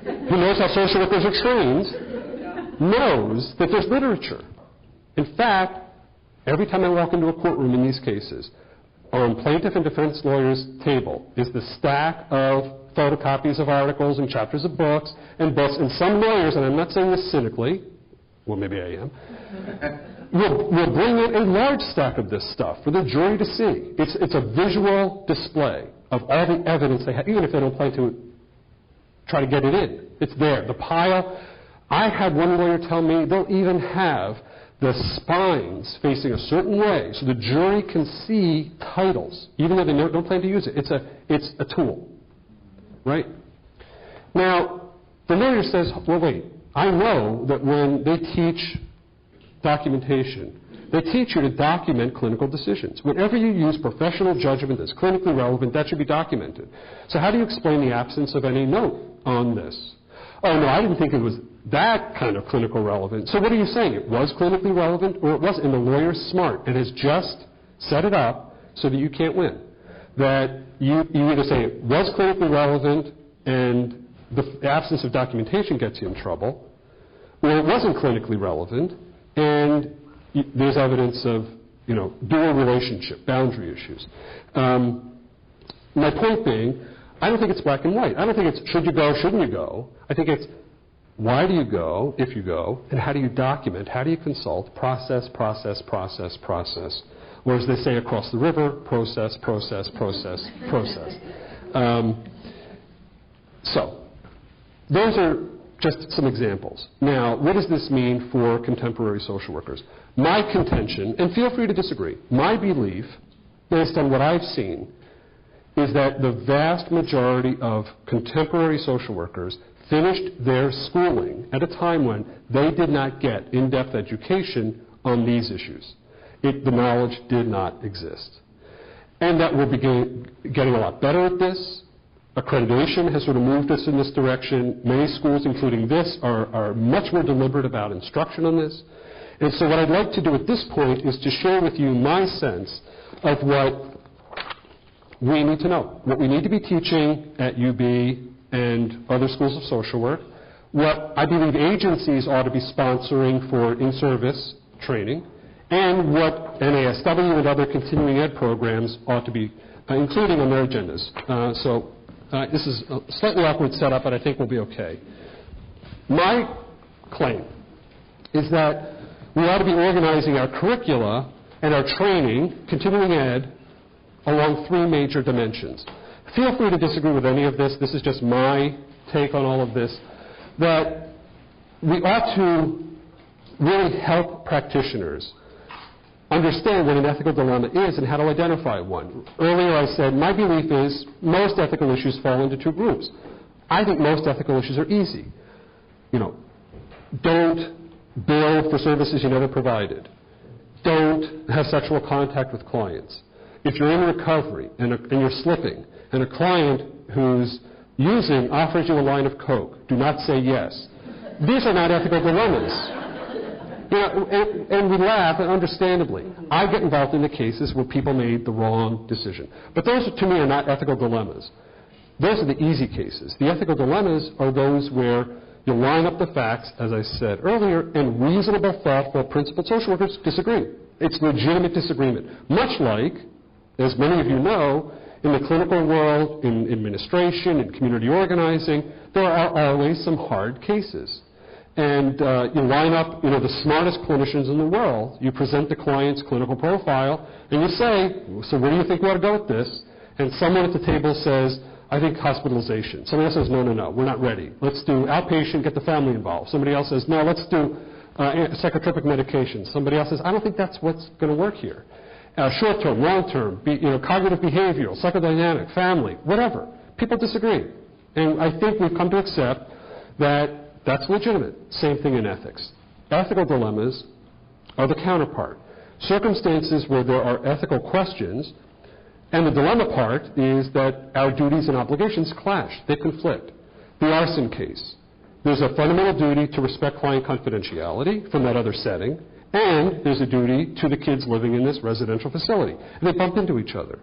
who knows how social workers are trained, knows that there's literature. In fact, every time I walk into a courtroom in these cases, on plaintiff and defense lawyers' table is the stack of photocopies of articles and chapters of books, and some lawyers, and I'm not saying this cynically, well, maybe I am, will bring in a large stack of this stuff for the jury to see. It's a visual display of all the evidence they have, even if they don't plan to try to get it in. It's there. The pile. I had one lawyer tell me they'll even have the spines facing a certain way so the jury can see titles, even though they don't plan to use it. It's a tool, right? Now, the lawyer says, well, wait, I know that when they teach documentation, they teach you to document clinical decisions. Whenever you use professional judgment that's clinically relevant, that should be documented. So how do you explain the absence of any note on this? Oh, no, I didn't think it was that kind of clinical relevant. So what are you saying? It was clinically relevant, or it wasn't? And the lawyer's smart and has just set it up so that you can't win. That you either say it was clinically relevant and the absence of documentation gets you in trouble, or it wasn't clinically relevant and there's evidence of, dual relationship, boundary issues. My point being, I don't think it's black and white. I don't think it's should you go, shouldn't you go. I think it's why do you go, if you go, and how do you document, how do you consult, process. Or as they say across the river, process. So, those are just some examples. Now, what does this mean for contemporary social workers? My contention, and feel free to disagree, my belief, based on what I've seen, is that the vast majority of contemporary social workers finished their schooling at a time when they did not get in-depth education on these issues. The knowledge did not exist. And that we're getting a lot better at this. Accreditation has sort of moved us in this direction. Many schools, including this, are much more deliberate about instruction on this. And so what I'd like to do at this point is to share with you my sense of what we need to know, what we need to be teaching at UB and other schools of social work, what I believe agencies ought to be sponsoring for in-service training, and what NASW and other continuing ed programs ought to be including on their agendas. This is a slightly awkward setup, but I think we'll be okay. My claim is that we ought to be organizing our curricula and our training, continuing ed, along three major dimensions. Feel free to disagree with any of this. This is just my take on all of this. That we ought to really help practitioners understand what an ethical dilemma is and how to identify one. Earlier I said my belief is most ethical issues fall into two groups. I think most ethical issues are easy. Don't bill for services you never provided. Don't have sexual contact with clients. If you're in recovery and you're slipping and a client who's using offers you a line of Coke, do not say yes. These are not ethical dilemmas. And we laugh, and understandably. I get involved in the cases where people made the wrong decision. But those, to me, are not ethical dilemmas. Those are the easy cases. The ethical dilemmas are those where you line up the facts, as I said earlier, and reasonable, thoughtful, principled social workers disagree. It's legitimate disagreement. Much like, as many of you know, in the clinical world, in administration, in community organizing, there are always some hard cases. And you line up, the smartest clinicians in the world. You present the client's clinical profile, and you say, so where do you think we ought to go with this? And someone at the table says, I think hospitalization. Somebody else says, no, we're not ready. Let's do outpatient, get the family involved. Somebody else says, no, let's do psychotropic medication. Somebody else says, I don't think that's what's going to work here. Short-term, long-term, cognitive behavioral, psychodynamic, family, whatever. People disagree. And I think we've come to accept that that's legitimate. Same thing in ethics. Ethical dilemmas are the counterpart. Circumstances where there are ethical questions, and the dilemma part is that our duties and obligations clash. They conflict. The arson case. There's a fundamental duty to respect client confidentiality from that other setting, and there's a duty to the kids living in this residential facility. And they bump into each other.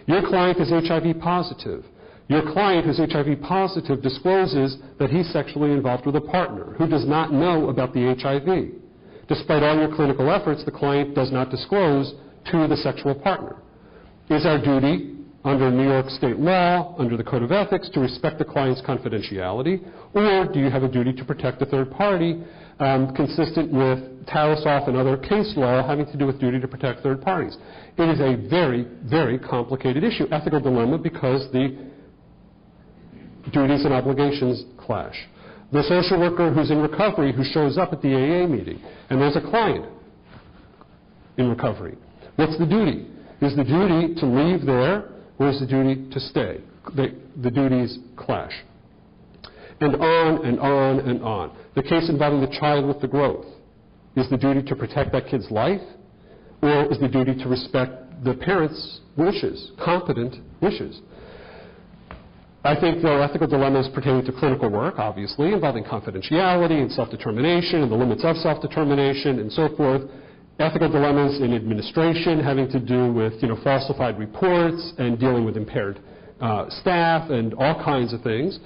Your client is HIV positive. Your client who's HIV positive discloses that he's sexually involved with a partner who does not know about the HIV. Despite all your clinical efforts, the client does not disclose to the sexual partner. Is our duty under New York state law, under the Code of Ethics, to respect the client's confidentiality, or do you have a duty to protect a third party consistent with Tarasoff and other case law having to do with duty to protect third parties? It is a very, very complicated issue, ethical dilemma, because the duties and obligations clash. The social worker who's in recovery who shows up at the AA meeting, and there's a client in recovery. What's the duty? Is the duty to leave there, or is the duty to stay? The duties clash. And on and on and on. The case involving the child with the growth. Is the duty to protect that kid's life, or is the duty to respect the parents' wishes, competent wishes? I think there are ethical dilemmas pertaining to clinical work, obviously, involving confidentiality and self-determination and the limits of self-determination and so forth. Ethical dilemmas in administration having to do with, falsified reports and dealing with impaired staff and all kinds of things.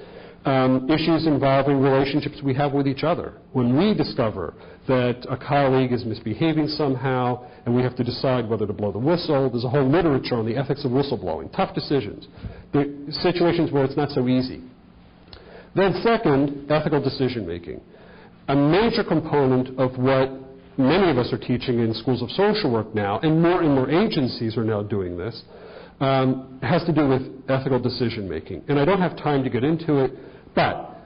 Issues involving relationships we have with each other. When we discover that a colleague is misbehaving somehow and we have to decide whether to blow the whistle, there's a whole literature on the ethics of whistleblowing. Tough decisions. The situations where it's not so easy. Then second, ethical decision making. A major component of what many of us are teaching in schools of social work now, and more agencies are now doing this, has to do with ethical decision making. And I don't have time to get into it, but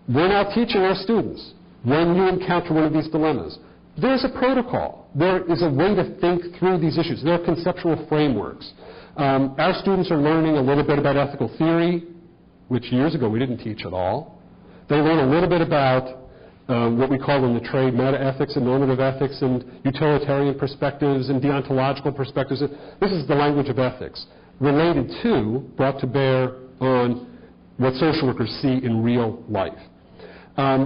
we're now teaching our students, when you encounter one of these dilemmas, there's a protocol. There is a way to think through these issues. There are conceptual frameworks. Our students are learning a little bit about ethical theory, which years ago we didn't teach at all. They learn a little bit about what we call in the trade meta-ethics and normative ethics and utilitarian perspectives and deontological perspectives. This is the language of ethics related to, brought to bear on what social workers see in real life.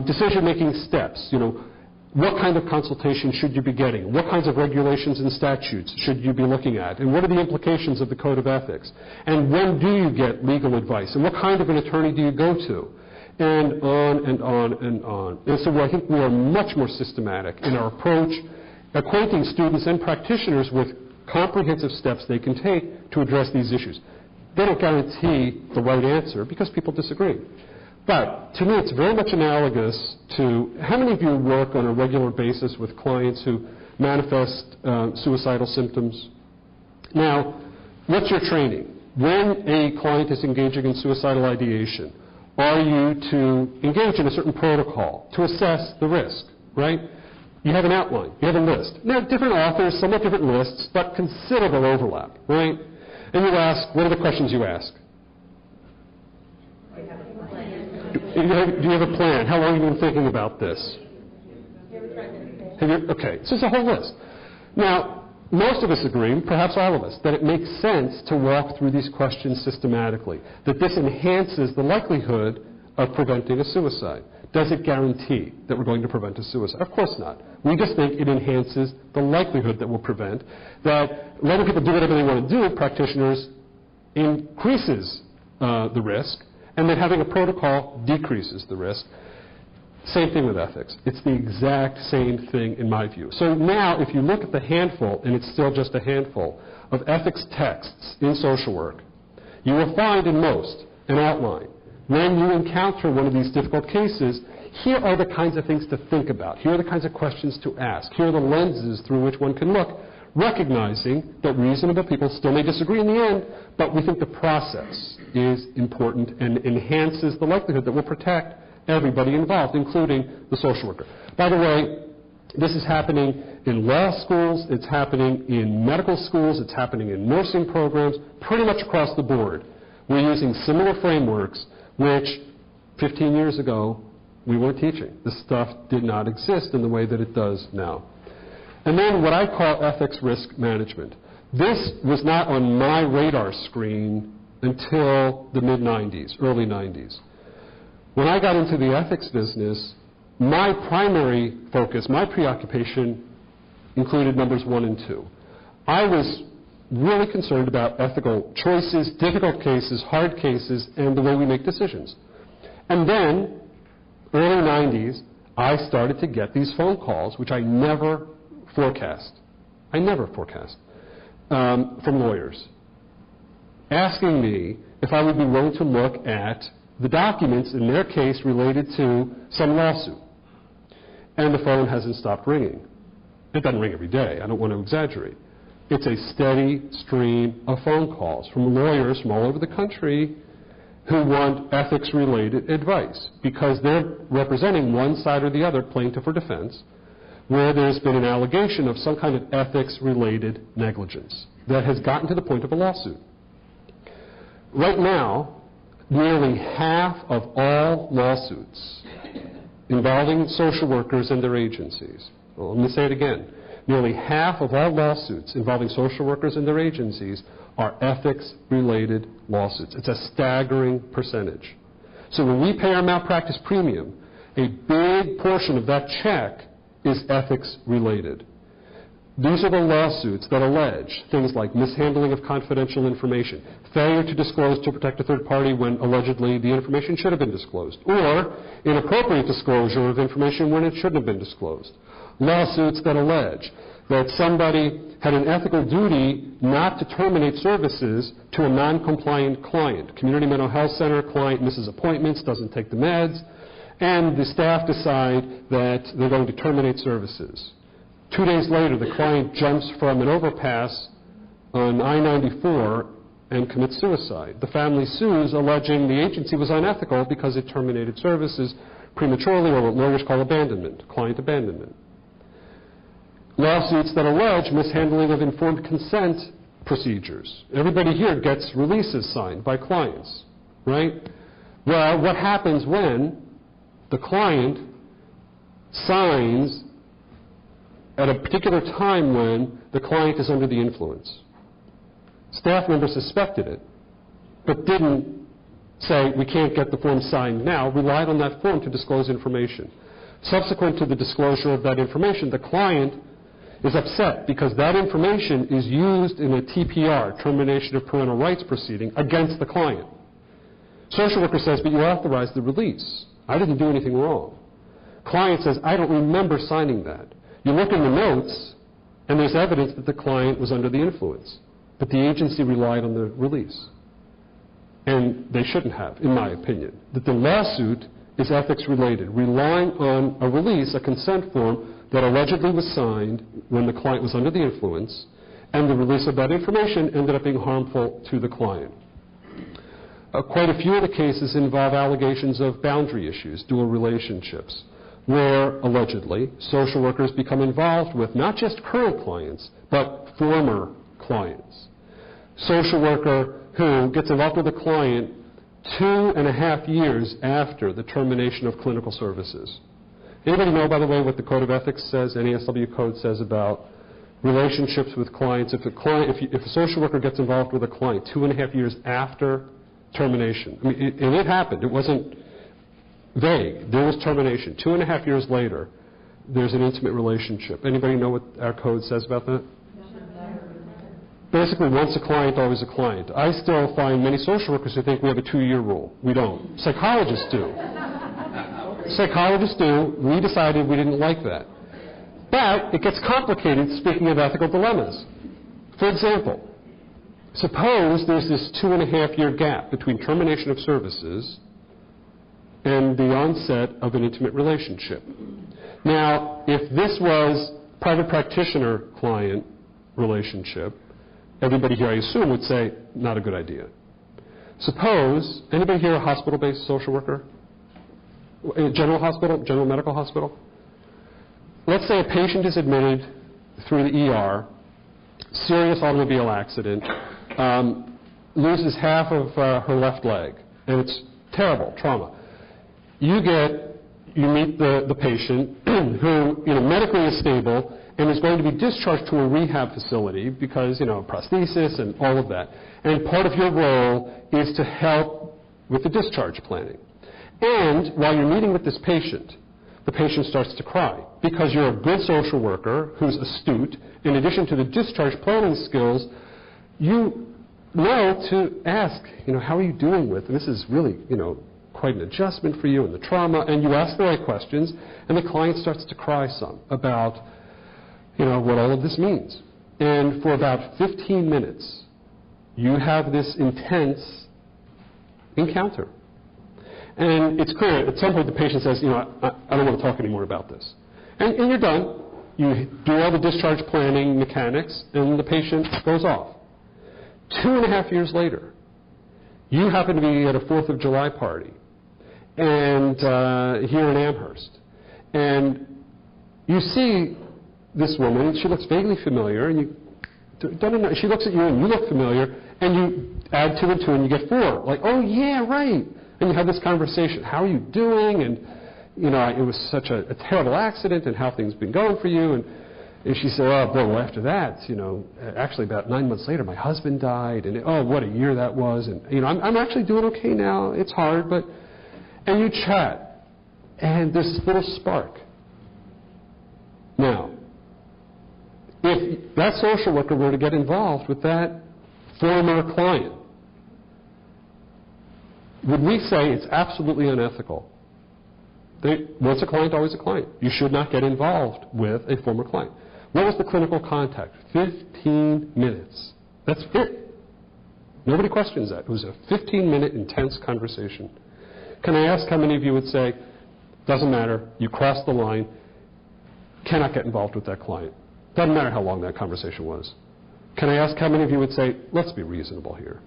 Decision-making steps, what kind of consultation should you be getting? What kinds of regulations and statutes should you be looking at? And what are the implications of the Code of Ethics? And when do you get legal advice? And what kind of an attorney do you go to? And on and on and on. And so I think we are much more systematic in our approach, acquainting students and practitioners with comprehensive steps they can take to address these issues. They don't guarantee the right answer because people disagree. But to me, it's very much analogous to how many of you work on a regular basis with clients who manifest suicidal symptoms? Now, what's your training? When a client is engaging in suicidal ideation, are you to engage in a certain protocol to assess the risk, right? You have an outline, you have a list. Now, different authors, somewhat different lists, but considerable overlap, right? And you ask, what are the questions you ask? Do you have a plan? How long have you been thinking about this? Okay, so it's a whole list. Now, most of us agree, perhaps all of us, that it makes sense to walk through these questions systematically, that this enhances the likelihood of preventing a suicide. Does it guarantee that we're going to prevent a suicide? Of course not. We just think it enhances the likelihood that we'll prevent, that letting people do whatever they want to do, practitioners, increases the risk, and that having a protocol decreases the risk. Same thing with ethics. It's the exact same thing in my view. So now, if you look at the handful, and it's still just a handful, of ethics texts in social work, you will find in most an outline. When you encounter one of these difficult cases, here are the kinds of things to think about. Here are the kinds of questions to ask. Here are the lenses through which one can look, recognizing that reasonable people still may disagree in the end, but we think the process is important and enhances the likelihood that we'll protect everybody involved, including the social worker. By the way, this is happening in law schools, it's happening in medical schools, it's happening in nursing programs, pretty much across the board. We're using similar frameworks which 15 years ago we weren't teaching. This stuff did not exist in the way that it does now. And then what I call ethics risk management. This was not on my radar screen until the mid-90s, early 90s. When I got into the ethics business, my primary focus, my preoccupation included numbers 1 and 2. I was really concerned about ethical choices, difficult cases, hard cases, and the way we make decisions. And then, early 90s, I started to get these phone calls, which I never forecast. From lawyers, asking me if I would be willing to look at the documents in their case related to some lawsuit. And the phone hasn't stopped ringing. It doesn't ring every day. I don't want to exaggerate. It's a steady stream of phone calls from lawyers from all over the country who want ethics-related advice because they're representing one side or the other, plaintiff or defense, where there's been an allegation of some kind of ethics-related negligence that has gotten to the point of a lawsuit. Right now, nearly half of all lawsuits involving social workers and their agencies, well, let me say it again, nearly half of all lawsuits involving social workers and their agencies are ethics-related lawsuits. It's a staggering percentage. So when we pay our malpractice premium, a big portion of that check is ethics-related. These are the lawsuits that allege things like mishandling of confidential information, failure to disclose to protect a third party when allegedly the information should have been disclosed, or inappropriate disclosure of information when it shouldn't have been disclosed. Lawsuits that allege that somebody had an ethical duty not to terminate services to a non-compliant client. Community mental health center client misses appointments, doesn't take the meds, and the staff decide that they're going to terminate services. 2 days later, the client jumps from an overpass on I-94 and commits suicide. The family sues, alleging the agency was unethical because it terminated services prematurely, or what lawyers call abandonment, client abandonment. Lawsuits that allege mishandling of informed consent procedures. Everybody here gets releases signed by clients, right? Well, what happens when the client signs at a particular time when the client is under the influence? Staff members suspected it, but didn't say we can't get the form signed now, relied on that form to disclose information. Subsequent to the disclosure of that information, the client is upset because that information is used in a TPR, termination of parental rights proceeding, against the client. Social worker says, but you authorized the release. I didn't do anything wrong. Client says, I don't remember signing that. You look in the notes, and there's evidence that the client was under the influence, but the agency relied on the release. And they shouldn't have, in my opinion. That the lawsuit is ethics related, relying on a release, a consent form, that allegedly was signed when the client was under the influence, and the release of that information ended up being harmful to the client. Quite a few of the cases involve allegations of boundary issues, dual relationships, where allegedly social workers become involved with not just current clients, but former clients. Social worker who gets involved with a client 2.5 years after the termination of clinical services. Anybody know, by the way, what the Code of Ethics says, NASW Code says about relationships with clients? If a social worker gets involved with a client 2.5 years after termination, I mean, and it happened, it wasn't vague, there was termination. 2.5 years later, there's an intimate relationship. Anybody know what our code says about that? Basically, once a client, always a client. I still find many social workers who think we have a 2-year rule. We don't. Psychologists do. Psychologists do. We decided we didn't like that. But it gets complicated, speaking of ethical dilemmas. For example, suppose there's this 2.5-year gap between termination of services and the onset of an intimate relationship. Now, if this was private practitioner-client relationship, everybody here, I assume, would say, not a good idea. Suppose, anybody here a hospital-based social worker? A general hospital, general medical hospital? Let's say a patient is admitted through the ER, serious automobile accident, loses half of her left leg, and it's terrible, trauma. You meet the patient who, medically is stable and is going to be discharged to a rehab facility because, prosthesis and all of that. And part of your role is to help with the discharge planning. And while you're meeting with this patient, the patient starts to cry because you're a good social worker who's astute. In addition to the discharge planning skills, you know to ask, how are you doing with, and this is really, quite an adjustment for you and the trauma, and you ask the right questions, and the client starts to cry some about, what all of this means. And for about 15 minutes, you have this intense encounter. And it's clear, at some point the patient says, I don't want to talk anymore about this. And you're done. You do all the discharge planning mechanics, and the patient goes off. 2.5 years later, you happen to be at a 4th of July party, and here in Amherst. And you see this woman, she looks vaguely familiar, and she looks at you and you look familiar, and you add 2 and 2 and you get 4. Like, oh yeah, right. And you have this conversation. How are you doing? And, it was such a terrible accident, and how things been going for you. And she said, oh boy, well after that, actually about 9 months later, my husband died, and oh, what a year that was. And, I'm actually doing okay now. It's hard, but, and you chat, and there's this little spark. Now, if that social worker were to get involved with that former client, would we say it's absolutely unethical? Once a client, always a client. You should not get involved with a former client. What was the clinical contact? 15 minutes. That's it. Nobody questions that. It was a 15-minute intense conversation. Can I ask how many of you would say, doesn't matter, you crossed the line, cannot get involved with that client? Doesn't matter how long that conversation was. Can I ask how many of you would say, let's be reasonable here?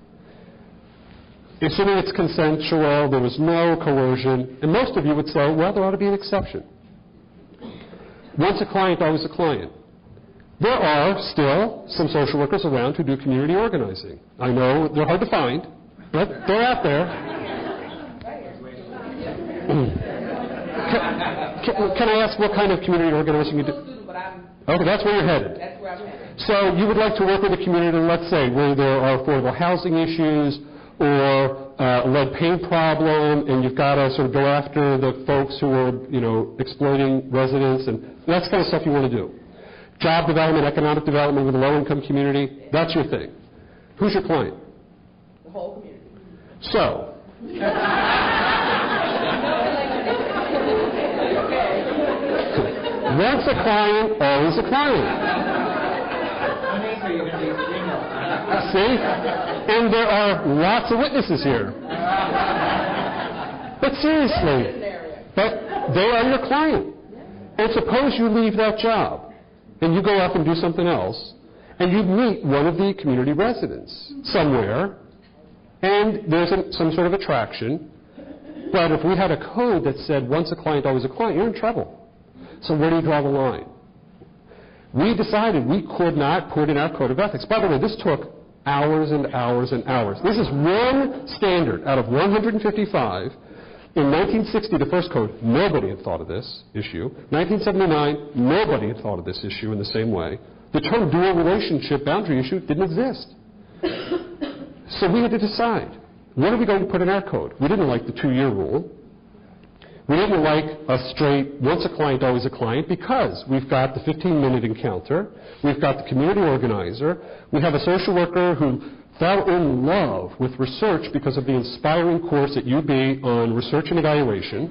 Assuming it's consensual, there was no coercion, and most of you would say, well, there ought to be an exception. Once a client, always a client. There are still some social workers around who do community organizing. I know they're hard to find, but they're out there. Can I ask what kind of community organizing you do? Okay, that's where you're headed. That's where I'm headed. So you would like to work with a community, let's say, where there are affordable housing issues, or lead paint problem, and you've got to sort of go after the folks who are, exploiting residents, and that's the kind of stuff you want to do. Job development, economic development with a low-income community, that's your thing. Who's your client? The whole community. So, once a client, always a client. See? And there are lots of witnesses here. But seriously, they are your client. And suppose you leave that job and you go off and do something else, and you meet one of the community residents somewhere, and there's some sort of attraction. But if we had a code that said once a client, always a client, you're in trouble. So where do you draw the line? We decided we could not put in our code of ethics. By the way, this took hours and hours and hours. This is one standard out of 155. In 1960, the first code, nobody had thought of this issue. 1979, nobody had thought of this issue in the same way. The term dual relationship boundary issue didn't exist. So we had to decide, what are we going to put in our code? We didn't like the 2-year rule. We didn't like a straight, once a client, always a client, because we've got the 15-minute encounter, we've got the community organizer, we have a social worker who fell in love with research because of the inspiring course at UB on research and evaluation,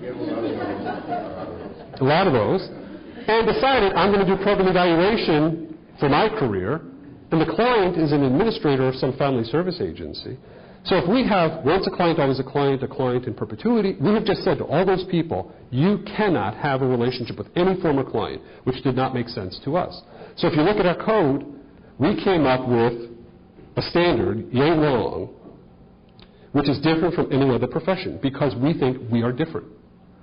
a lot of those, and decided I'm going to do program evaluation for my career, and the client is an administrator of some family service agency. So if we have once a client, always a client in perpetuity, we have just said to all those people, you cannot have a relationship with any former client, which did not make sense to us. So if you look at our code, we came up with a standard, yay long, which is different from any other profession, because we think we are different.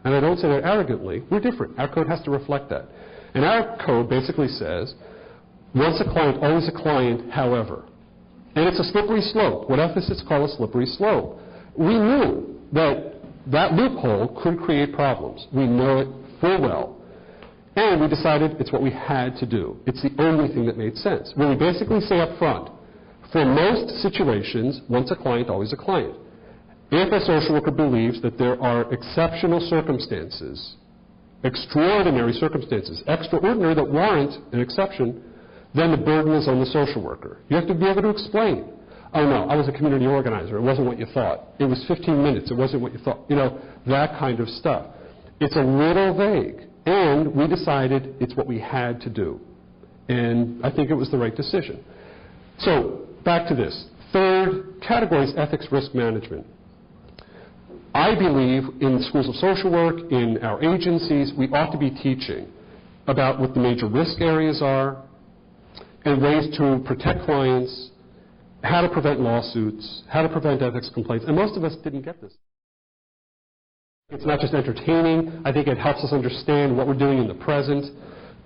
And I don't say that arrogantly, we're different. Our code has to reflect that. And our code basically says, once a client, always a client, however. And it's a slippery slope. What ethicists call a slippery slope. We knew that that loophole could create problems. We know it full well. And we decided it's what we had to do. It's the only thing that made sense. When we basically say up front, for most situations, once a client, always a client. If a social worker believes that there are exceptional circumstances, extraordinary circumstances, extraordinary that warrant an exception, then the burden is on the social worker. You have to be able to explain. Oh, no, I was a community organizer. It wasn't what you thought. It was 15 minutes. It wasn't what you thought. That kind of stuff. It's a little vague. And we decided it's what we had to do. And I think it was the right decision. So, back to this. Third category is ethics risk management. I believe in schools of social work, in our agencies, we ought to be teaching about what the major risk areas are, and ways to protect clients, how to prevent lawsuits, how to prevent ethics complaints. And most of us didn't get this. It's not just entertaining. I think it helps us understand what we're doing in the present.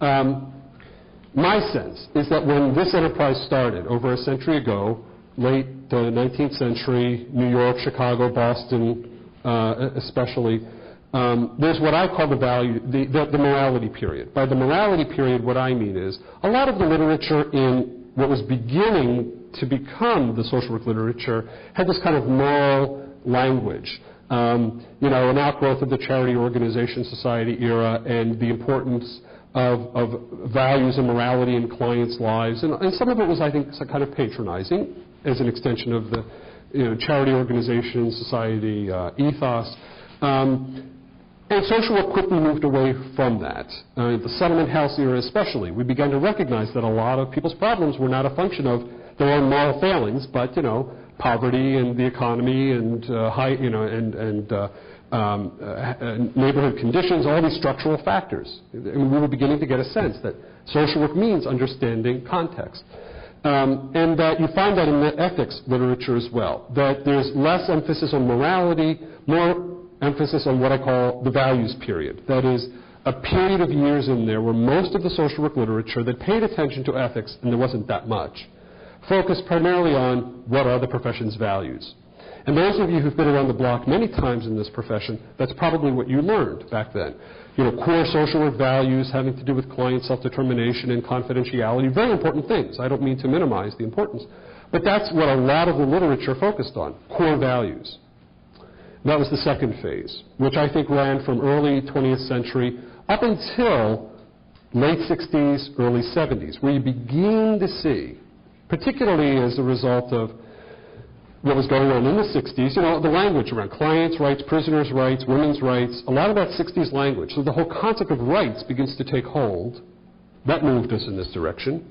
My sense is that when this enterprise started over a century ago, late 19th century, New York, Chicago, Boston especially, there's what I call the morality period. By the morality period, what I mean is a lot of the literature in what was beginning to become the social work literature had this kind of moral language. An outgrowth of the charity organization society era and the importance of values and morality in clients' lives. And some of it was, I think, kind of patronizing as an extension of the charity organization society ethos. And social work quickly moved away from that. The settlement house era especially, we began to recognize that a lot of people's problems were not a function of their own moral failings, but, poverty and the economy and neighborhood conditions, all these structural factors. And we were beginning to get a sense that social work means understanding context. And that you find that in the ethics literature as well, that there's less emphasis on morality, more emphasis on what I call the values period. That is, a period of years in there where most of the social work literature that paid attention to ethics, and there wasn't that much, focused primarily on what are the profession's values. And those of you who've been around the block many times in this profession, that's probably what you learned back then. Core social work values having to do with client self-determination and confidentiality, very important things. I don't mean to minimize the importance. But that's what a lot of the literature focused on, core values. That was the second phase, which I think ran from early 20th century up until late 60s, early 70s, where you begin to see, particularly as a result of what was going on in the 60s, the language around clients' rights, prisoners' rights, women's rights, a lot of that 60s language. So the whole concept of rights begins to take hold. That moved us in this direction.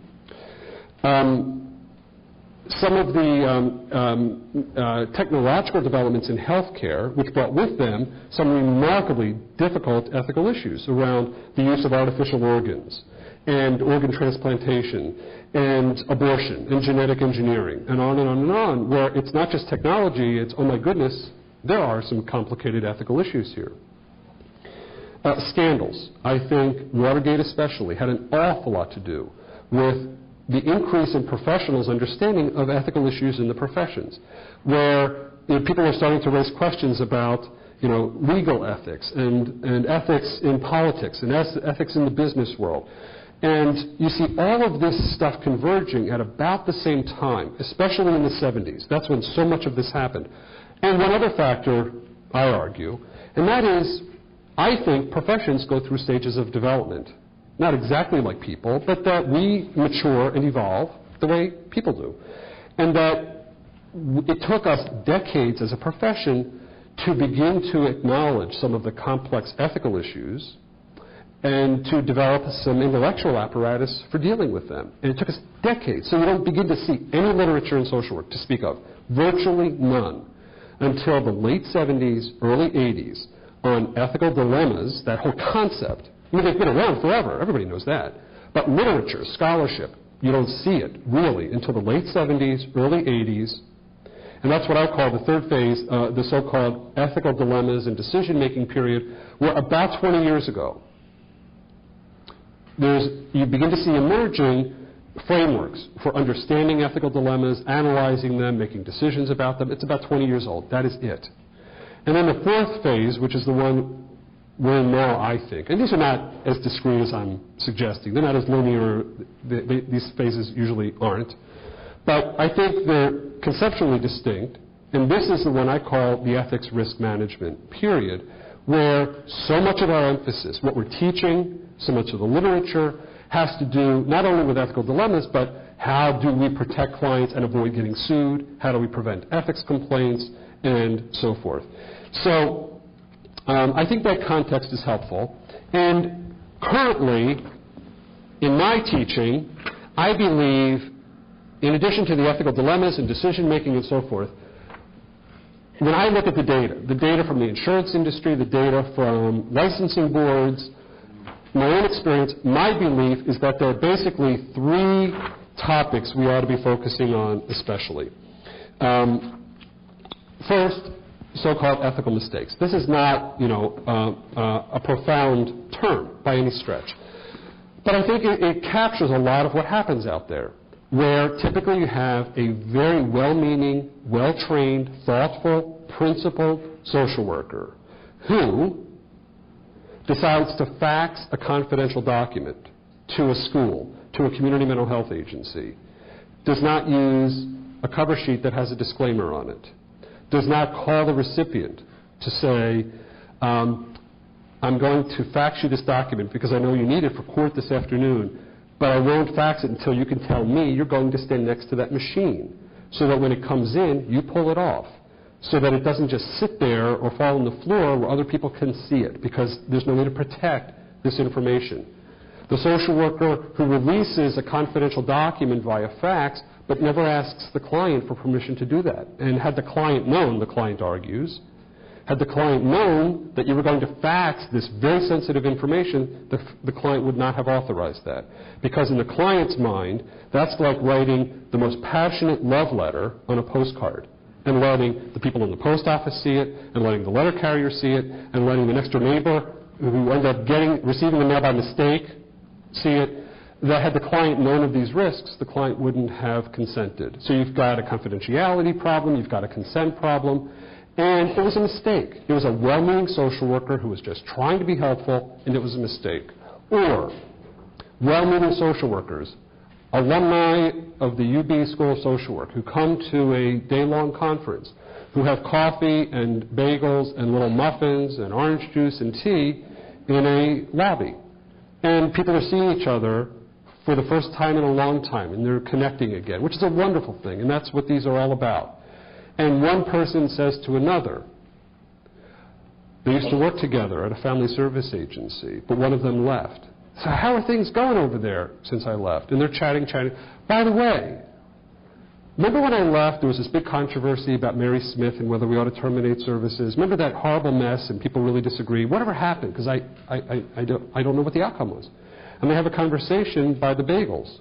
Some of the technological developments in healthcare, which brought with them some remarkably difficult ethical issues around the use of artificial organs and organ transplantation and abortion and genetic engineering and on and on and on, where it's not just technology, it's, oh my goodness, there are some complicated ethical issues here. Scandals, I think, Watergate especially, had an awful lot to do with the increase in professionals' understanding of ethical issues in the professions, where people are starting to raise questions about legal ethics and ethics in politics and ethics in the business world. And you see all of this stuff converging at about the same time, especially in the 70s. That's when so much of this happened. And one other factor, I argue, and that is, I think professions go through stages of development. Not exactly like people, but that we mature and evolve the way people do. And that it took us decades as a profession to begin to acknowledge some of the complex ethical issues and to develop some intellectual apparatus for dealing with them. And it took us decades. So you don't begin to see any literature in social work to speak of, virtually none, until the late 70s, early 80s, on ethical dilemmas, that whole concept. I mean, they've been around forever. Everybody knows that. But literature, scholarship, you don't see it really until the late 70s, early 80s. And that's what I call the third phase, the so-called ethical dilemmas and decision-making period, where about 20 years ago, you begin to see emerging frameworks for understanding ethical dilemmas, analyzing them, making decisions about them. It's about 20 years old. That is it. And then the fourth phase, which is the one we're in now, I think, and these are not as discrete as I'm suggesting. They're not as linear. These phases usually aren't. But I think they're conceptually distinct, and this is the one I call the ethics risk management period, where so much of our emphasis, what we're teaching, so much of the literature, has to do not only with ethical dilemmas, but how do we protect clients and avoid getting sued, how do we prevent ethics complaints, and so forth. So I think that context is helpful. And currently, in my teaching, I believe, in addition to the ethical dilemmas and decision-making and so forth, when I look at the data from the insurance industry, the data from licensing boards, my own experience, my belief is that there are basically three topics we ought to be focusing on especially. First, so-called ethical mistakes. This is not, a profound term by any stretch. But I think it captures a lot of what happens out there, where typically you have a very well-meaning, well-trained, thoughtful, principled social worker who decides to fax a confidential document to a school, to a community mental health agency, does not use a cover sheet that has a disclaimer on it, does not call the recipient to say, I'm going to fax you this document because I know you need it for court this afternoon, but I won't fax it until you can tell me you're going to stand next to that machine so that when it comes in, you pull it off, so that it doesn't just sit there or fall on the floor where other people can see it, because there's no way to protect this information. The social worker who releases a confidential document via fax but never asks the client for permission to do that. And had the client known, the client argues, had the client known that you were going to fax this very sensitive information, the client would not have authorized that. Because in the client's mind, that's like writing the most passionate love letter on a postcard, and letting the people in the post office see it, and letting the letter carrier see it, and letting the next door neighbor who ended up receiving the mail by mistake see it. That had the client known of these risks, the client wouldn't have consented. So you've got a confidentiality problem, you've got a consent problem, and it was a mistake. It was a well-meaning social worker who was just trying to be helpful, and it was a mistake. Or well-meaning social workers alumni of the UB School of Social Work who come to a day-long conference, who have coffee and bagels and little muffins and orange juice and tea in a lobby. And people are seeing each other for the first time in a long time, and they're connecting again, which is a wonderful thing, and that's what these are all about. And one person says to another, they used to work together at a family service agency, but one of them left. So how are things going over there since I left? And they're chatting. By the way, remember when I left, there was this big controversy about Mary Smith and whether we ought to terminate services. Remember that horrible mess and people really disagree? Whatever happened? Because I don't know what the outcome was. And they have a conversation by the bagels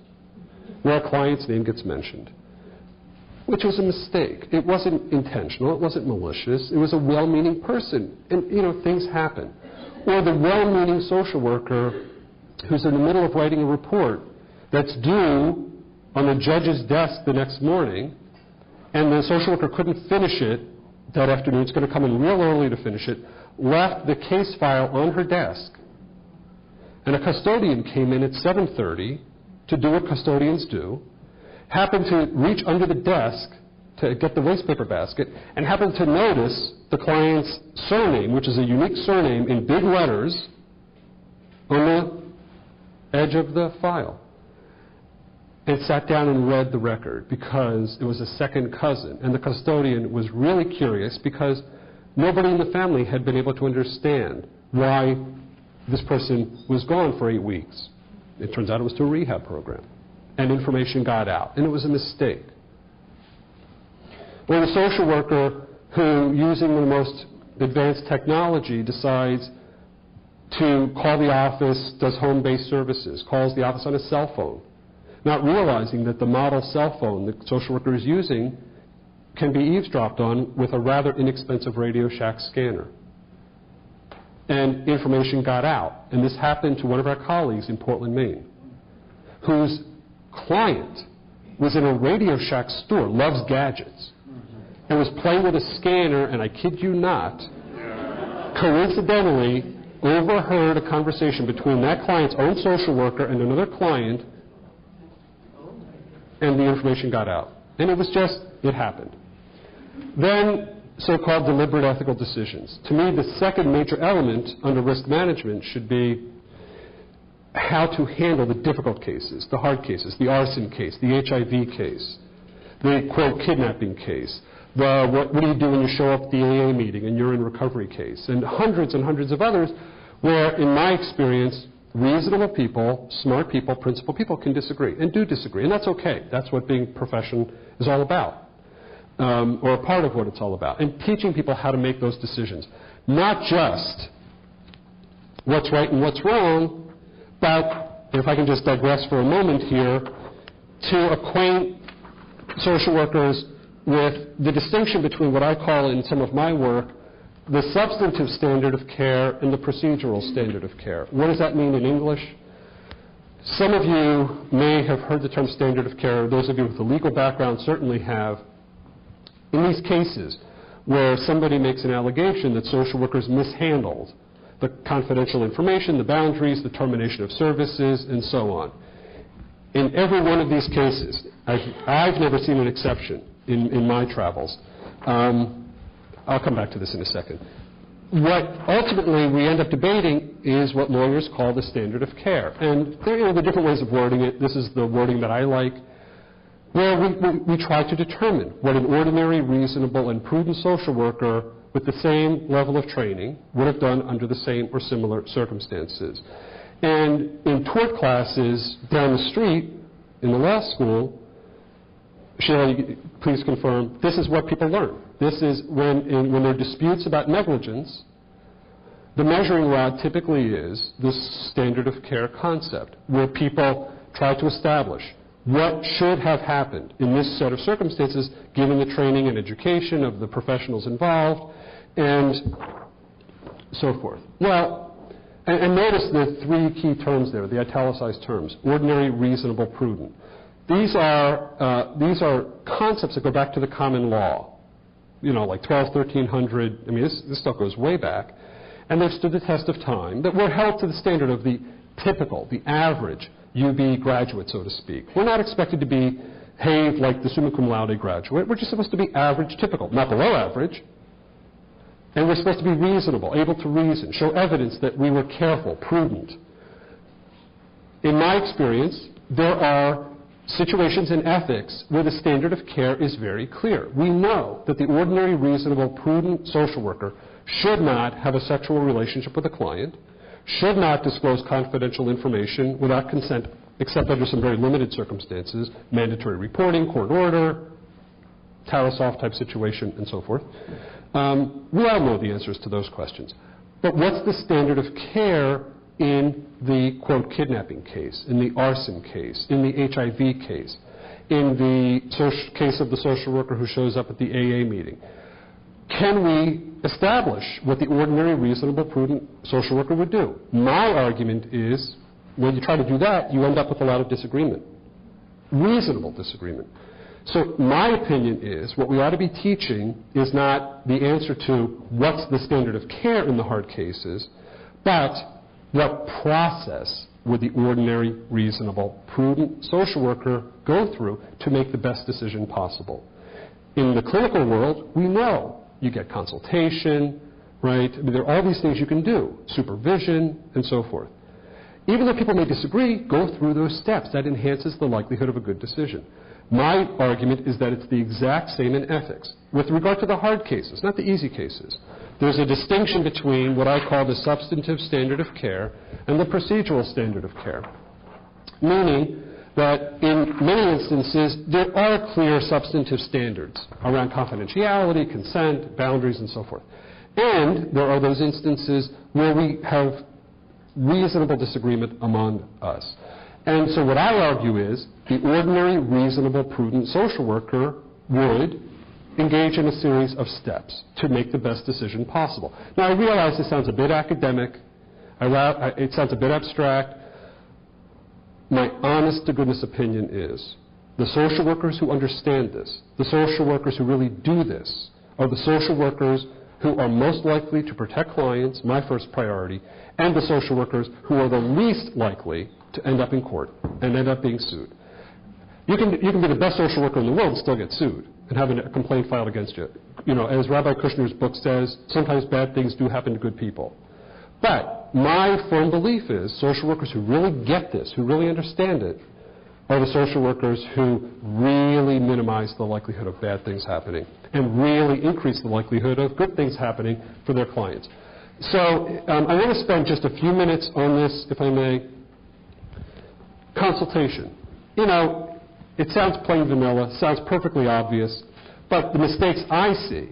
where a client's name gets mentioned, which was a mistake. It wasn't intentional. It wasn't malicious. It was a well-meaning person. And, things happen. Or the well-meaning social worker who's in the middle of writing a report that's due on the judge's desk the next morning, and the social worker couldn't finish it that afternoon. It's going to come in real early to finish it. Left the case file on her desk. And a custodian came in at 7:30 to do what custodians do, happened to reach under the desk to get the wastepaper basket, and happened to notice the client's surname, which is a unique surname in big letters, on the edge of the file. And sat down and read the record because it was a second cousin. And the custodian was really curious because nobody in the family had been able to understand why this person was gone for 8 weeks. It turns out it was to a rehab program. And information got out. And it was a mistake. Or the social worker who, using the most advanced technology, decides to call the office, does home-based services, calls the office on a cell phone, not realizing that the model cell phone the social worker is using can be eavesdropped on with a rather inexpensive Radio Shack scanner. And information got out. And this happened to one of our colleagues in Portland, Maine, whose client was in a Radio Shack store, loves gadgets, and was playing with a scanner, and I kid you not, coincidentally overheard a conversation between that client's own social worker and another client, and the information got out. And it happened. Then, so-called deliberate ethical decisions. To me, the second major element under risk management should be how to handle the difficult cases, the hard cases, the arson case, the HIV case, the, quote, kidnapping case, the what do you do when you show up at the AA meeting and you're in recovery case, and hundreds of others where, in my experience, reasonable people, smart people, principled people can disagree, and do disagree, and that's okay. That's what being a profession is all about. Or a part of what it's all about, and teaching people how to make those decisions. Not just what's right and what's wrong, but, if I can just digress for a moment here, to acquaint social workers with the distinction between what I call in some of my work the substantive standard of care and the procedural standard of care. What does that mean in English? Some of you may have heard the term standard of care. Those of you with a legal background certainly have. In these cases where somebody makes an allegation that social workers mishandled the confidential information, the boundaries, the termination of services, and so on. In every one of these cases, I've never seen an exception in my travels. I'll come back to this in a second. What ultimately we end up debating is what lawyers call the standard of care. And there are different ways of wording it. This is the wording that I like, where we try to determine what an ordinary, reasonable, and prudent social worker with the same level of training would have done under the same or similar circumstances. And in tort classes down the street in the law school, Sheila, please confirm, this is what people learn. This is when there are disputes about negligence, the measuring rod typically is this standard of care concept, where people try to establish what should have happened in this set of circumstances, given the training and education of the professionals involved, and so forth. Well, and notice the three key terms there, the italicized terms: ordinary, reasonable, prudent. These are concepts that go back to the common law, like 1300. I mean, this stuff goes way back, and they've stood the test of time. That were held to the standard of the typical, the average, UB graduate, so to speak. We're not expected to behave like the summa cum laude graduate. We're just supposed to be average, typical, not below average. And we're supposed to be reasonable, able to reason, show evidence that we were careful, prudent. In my experience, there are situations in ethics where the standard of care is very clear. We know that the ordinary, reasonable, prudent social worker should not have a sexual relationship with a client, should not disclose confidential information without consent, except under some very limited circumstances, mandatory reporting, court order, Tarasov type situation, and so forth. We all know the answers to those questions. But what's the standard of care in the, quote, kidnapping case, in the arson case, in the HIV case, in the case of the social worker who shows up at the AA meeting? Can we establish what the ordinary, reasonable, prudent social worker would do? My argument is, when you try to do that, you end up with a lot of disagreement, reasonable disagreement. So my opinion is what we ought to be teaching is not the answer to what's the standard of care in the hard cases, but what process would the ordinary, reasonable, prudent social worker go through to make the best decision possible. In the clinical world, we know you get consultation, right? I mean, there are all these things you can do, supervision, and so forth. Even though people may disagree, go through those steps. That enhances the likelihood of a good decision. My argument is that it's the exact same in ethics. With regard to the hard cases, not the easy cases, there's a distinction between what I call the substantive standard of care and the procedural standard of care, meaning that in many instances there are clear substantive standards around confidentiality, consent, boundaries, and so forth. And there are those instances where we have reasonable disagreement among us. And so what I argue is the ordinary, reasonable, prudent social worker would engage in a series of steps to make the best decision possible. Now, I realize this sounds a bit academic. It sounds a bit abstract. My honest-to-goodness opinion is the social workers who understand this, the social workers who really do this, are the social workers who are most likely to protect clients, my first priority, and the social workers who are the least likely to end up in court and end up being sued. You can be the best social worker in the world and still get sued and have a complaint filed against you. You know, as Rabbi Kushner's book says, sometimes bad things do happen to good people. But my firm belief is social workers who really get this, who really understand it, are the social workers who really minimize the likelihood of bad things happening and really increase the likelihood of good things happening for their clients. So I want to spend just a few minutes on this, if I may. Consultation. You know, it sounds plain vanilla, sounds perfectly obvious, but the mistakes I see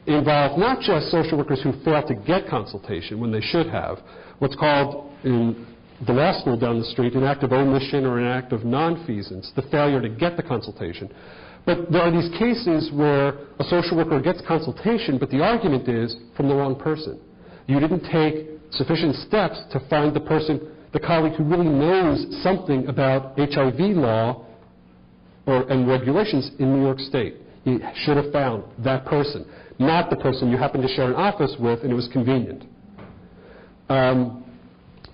involve not just social workers who fail to get consultation when they should have, what's called in the law school down the street an act of omission or an act of nonfeasance, the failure to get the consultation. But there are these cases where a social worker gets consultation, but the argument is from the wrong person. You didn't take sufficient steps to find the person, the colleague who really knows something about HIV law and regulations in New York State. You should have found that person, not the person you happened to share an office with and it was convenient.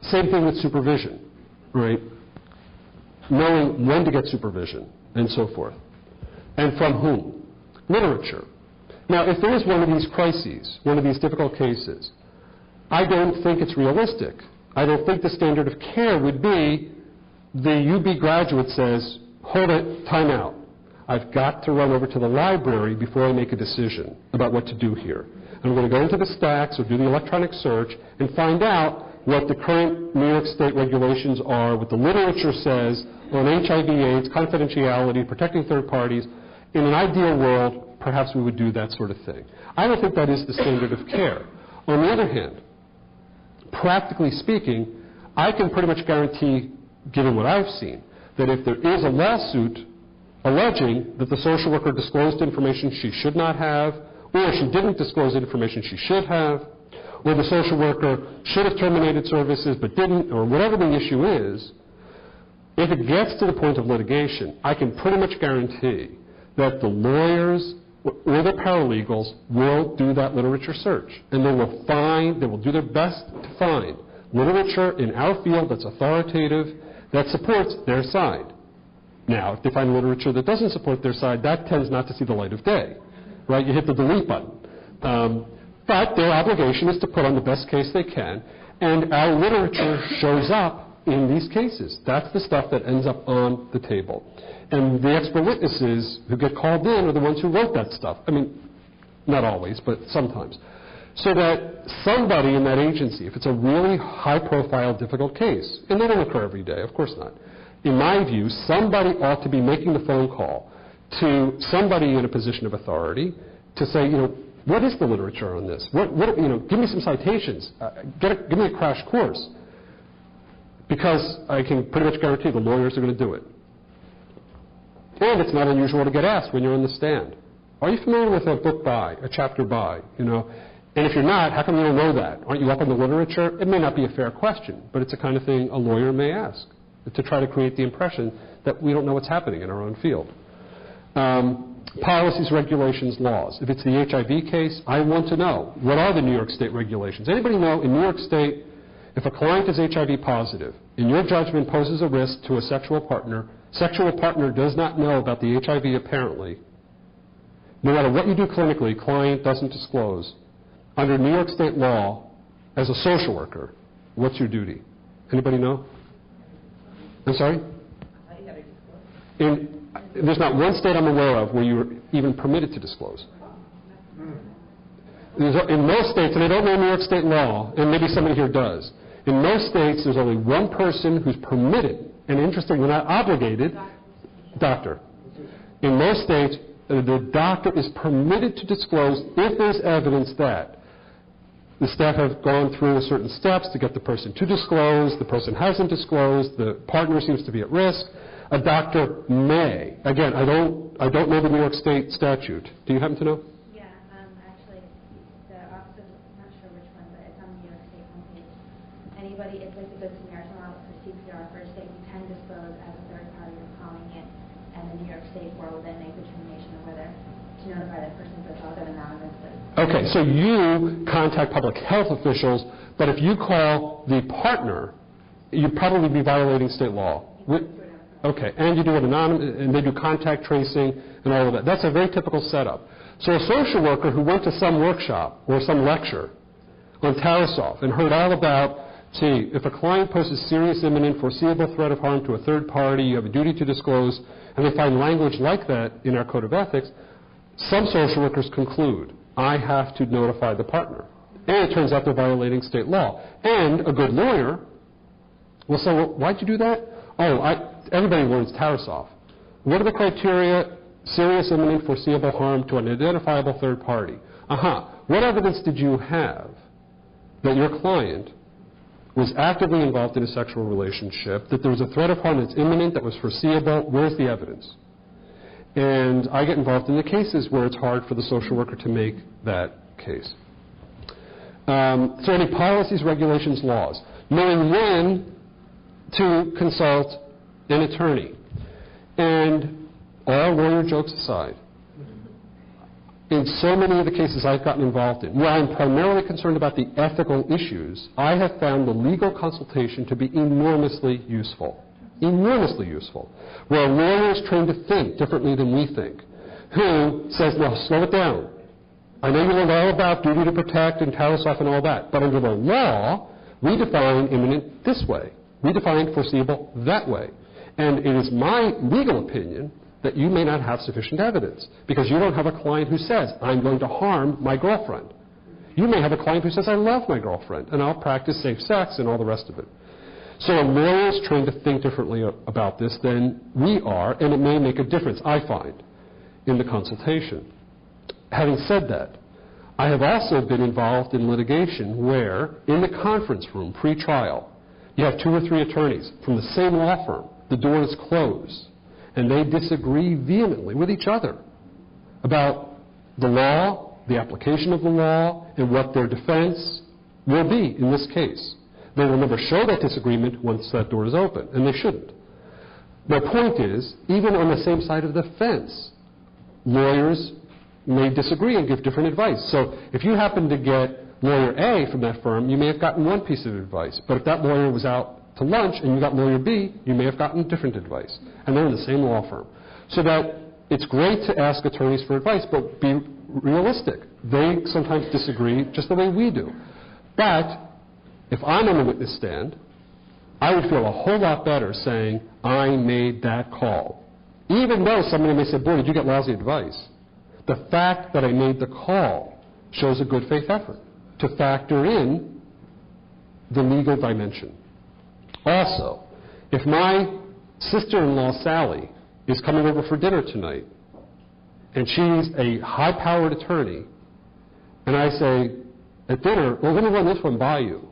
Same thing with supervision, right? Knowing when to get supervision and so forth. And from whom? Literature. Now, if there is one of these crises, one of these difficult cases, I don't think it's realistic. I don't think the standard of care would be the UB graduate says, hold it, time out. I've got to run over to the library before I make a decision about what to do here. I'm going to go into the stacks or do the electronic search and find out what the current New York State regulations are, what the literature says on HIV/AIDS, confidentiality, protecting third parties. In an ideal world, perhaps we would do that sort of thing. I don't think that is the standard of care. On the other hand, practically speaking, I can pretty much guarantee, given what I've seen, that if there is a lawsuit alleging that the social worker disclosed information she should not have, or she didn't disclose information she should have, or the social worker should have terminated services but didn't, or whatever the issue is, if it gets to the point of litigation, I can pretty much guarantee that the lawyers or the paralegals will do that literature search. And they will do their best to find literature in our field that's authoritative, that supports their side. Now, if they find literature that doesn't support their side, that tends not to see the light of day, right? You hit the delete button. But their obligation is to put on the best case they can, and our literature shows up in these cases. That's the stuff that ends up on the table. And the expert witnesses who get called in are the ones who wrote that stuff. I mean, not always, but sometimes. So that somebody in that agency, if it's a really high-profile, difficult case, and they don't occur every day, of course not, in my view, somebody ought to be making the phone call to somebody in a position of authority to say, what is the literature on this? Give me some citations. Give me a crash course. Because I can pretty much guarantee the lawyers are going to do it. And it's not unusual to get asked when you're on the stand. Are you familiar with a book by, a chapter by, And if you're not, how come you don't know that? Aren't you up on the literature? It may not be a fair question, but it's the kind of thing a lawyer may ask to try to create the impression that we don't know what's happening in our own field. Policies, regulations, laws. If it's the HIV case, I want to know, what are the New York State regulations? Anybody know in New York State, if a client is HIV positive, in your judgment poses a risk to a sexual partner does not know about the HIV apparently, no matter what you do clinically, client doesn't disclose. Under New York State law, as a social worker, what's your duty? Anybody know? I'm sorry? There's not one state I'm aware of where you're even permitted to disclose. In most states, and I don't know New York State law, and maybe somebody here does, in most states there's only one person who's permitted, and interestingly not obligated, doctor. In most states, the doctor is permitted to disclose if there's evidence that the staff have gone through certain steps to get the person to disclose, the person hasn't disclosed, the partner seems to be at risk. A doctor may. Again, I don't know the New York State statute. Do you happen to know? Yeah, actually, the office, I'm not sure which one, but it's on the New York State homepage. Anybody, it's like the Good Samaritan law for CPR first aid, you can disclose as a third party or calling it, and the New York State board will then make the determination of whether to notify that person so it's all done anonymously. Okay, so you contact public health officials, but if you call the partner, you'd probably be violating state law. Okay, and you do it anonymous, and they do contact tracing and all of that. That's a very typical setup. So a social worker who went to some workshop or some lecture on Tarasoff and heard all about, if a client poses serious, imminent, foreseeable threat of harm to a third party, you have a duty to disclose, and they find language like that in our code of ethics, some social workers conclude, I have to notify the partner. And it turns out they're violating state law. And a good lawyer will say, well, why'd you do that? Everybody learns Tarasoff. What are the criteria? Serious, imminent, foreseeable harm to an identifiable third party. What evidence did you have that your client was actively involved in a sexual relationship, that there was a threat of harm that's imminent, that was foreseeable? Where's the evidence? And I get involved in the cases where it's hard for the social worker to make that case. So any policies, regulations, laws. Knowing when to consult an attorney. And all lawyer jokes aside, in so many of the cases I've gotten involved in, where I'm primarily concerned about the ethical issues, I have found the legal consultation to be enormously useful. Enormously useful. Where a lawyer is trained to think differently than we think, who says, well, slow it down. I know you learned all about duty to protect and Tarasoff and all that, but under the law, we define imminent this way. We define foreseeable that way. And it is my legal opinion that you may not have sufficient evidence because you don't have a client who says, I'm going to harm my girlfriend. You may have a client who says, I love my girlfriend, and I'll practice safe sex and all the rest of it. So a lawyer is trained to think differently about this than we are, and it may make a difference, I find, in the consultation. Having said that, I have also been involved in litigation where, in the conference room, pre-trial, you have 2 or 3 attorneys from the same law firm. The door is closed, and they disagree vehemently with each other about the law, the application of the law, and what their defense will be in this case. They will never show that disagreement once that door is open, and they shouldn't. My point is, even on the same side of the fence, lawyers may disagree and give different advice. So if you happen to get lawyer A from that firm, you may have gotten one piece of advice, but if that lawyer was out to lunch and you got lawyer B, you may have gotten different advice. And they're in the same law firm. So that it's great to ask attorneys for advice, but be realistic. They sometimes disagree just the way we do. But if I'm on the witness stand, I would feel a whole lot better saying, I made that call. Even though somebody may say, boy, did you get lousy advice? The fact that I made the call shows a good faith effort to factor in the legal dimension. Also, if my sister-in-law, Sally, is coming over for dinner tonight, and she's a high-powered attorney, and I say at dinner, well, let me run this one by you.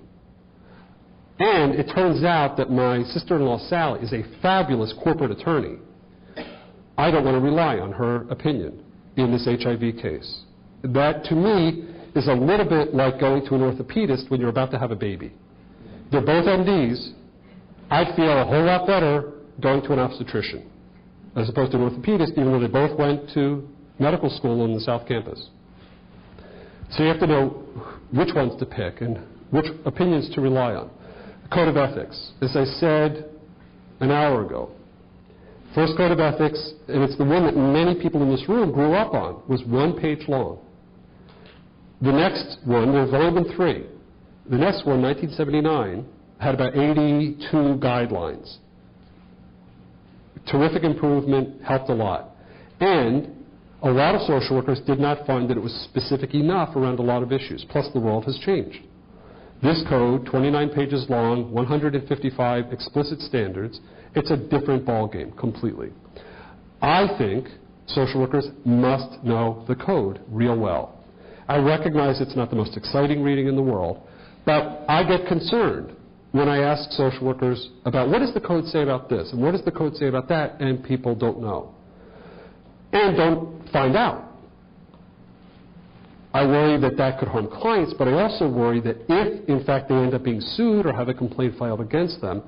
And it turns out that my sister-in-law, Sally, is a fabulous corporate attorney. I don't want to rely on her opinion in this HIV case. That, to me, is a little bit like going to an orthopedist when you're about to have a baby. They're both MDs. I'd feel a whole lot better going to an obstetrician as opposed to an orthopedist, even though they both went to medical school on the South Campus. So you have to know which ones to pick and which opinions to rely on. Code of ethics. As I said an hour ago, first code of ethics, and it's the one that many people in this room grew up on, was 1 page long. The next one, there's only been 3. The next one, 1979, had about 82 guidelines. Terrific improvement, helped a lot. And a lot of social workers did not find that it was specific enough around a lot of issues. Plus, the world has changed. This code, 29 pages long, 155 explicit standards, it's a different ballgame completely. I think social workers must know the code real well. I recognize it's not the most exciting reading in the world, but I get concerned when I ask social workers about what does the code say about this and what does the code say about that, and people don't know and don't find out. I worry that that could harm clients, but I also worry that if, in fact, they end up being sued or have a complaint filed against them,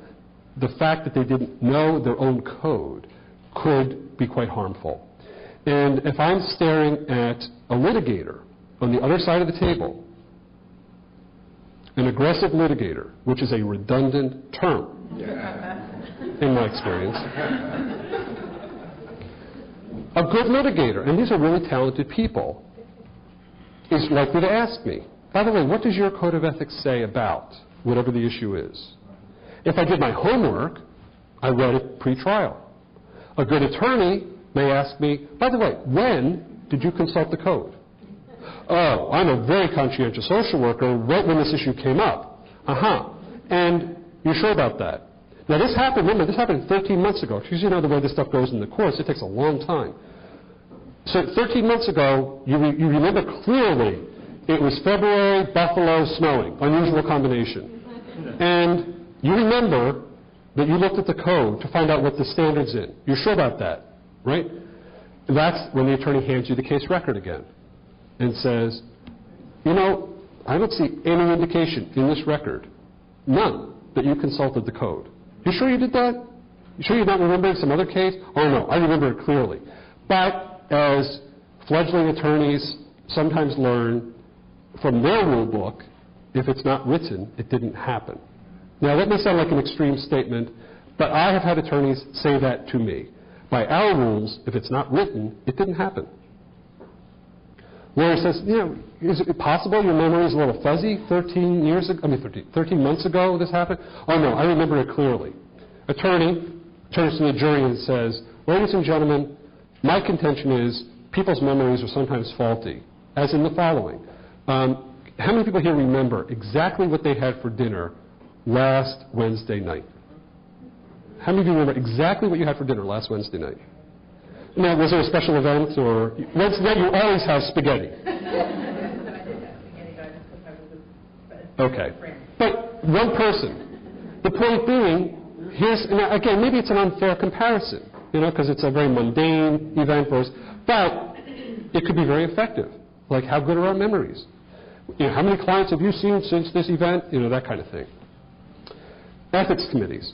the fact that they didn't know their own code could be quite harmful. And if I'm staring at a litigator on the other side of the table, an aggressive litigator, which is a redundant term in my experience, a good litigator, and these are really talented people, is likely to ask me, by the way, what does your code of ethics say about whatever the issue is? If I did my homework, I read it pre-trial. A good attorney may ask me, by the way, when did you consult the code? Oh, I'm a very conscientious social worker right when this issue came up. And you're sure about that? Now this happened, remember, this happened 13 months ago. Because you know the way this stuff goes in the courts, it takes a long time. So 13 months ago, you remember clearly it was February, Buffalo, snowing, unusual combination. And you remember that you looked at the code to find out what the standard's in. You're sure about that, right? That's when the attorney hands you the case record again and says, you know, I don't see any indication in this record, none, that you consulted the code. You sure you did that? You sure you're not remembering some other case? Oh, no, I remember it clearly. But as fledgling attorneys sometimes learn from their rule book, if it's not written, it didn't happen. Now, that may sound like an extreme statement, but I have had attorneys say that to me. By our rules, if it's not written, it didn't happen. Lawyer says, you know, is it possible your memory is a little fuzzy? 13 months ago this happened? Oh, no, I remember it clearly. Attorney turns to the jury and says, ladies and gentlemen, my contention is people's memories are sometimes faulty, as in the following. How many people here remember exactly what they had for dinner last Wednesday night? How many of you remember exactly what you had for dinner last Wednesday night? Now, was there a special event, or Wednesday night you always have spaghetti? Okay. But one person. The point being, now again, maybe it's an unfair comparison, you know, because it's a very mundane event for us, but it could be very effective. Like, how good are our memories? You know, how many clients have you seen since this event? You know, that kind of thing. Ethics committees.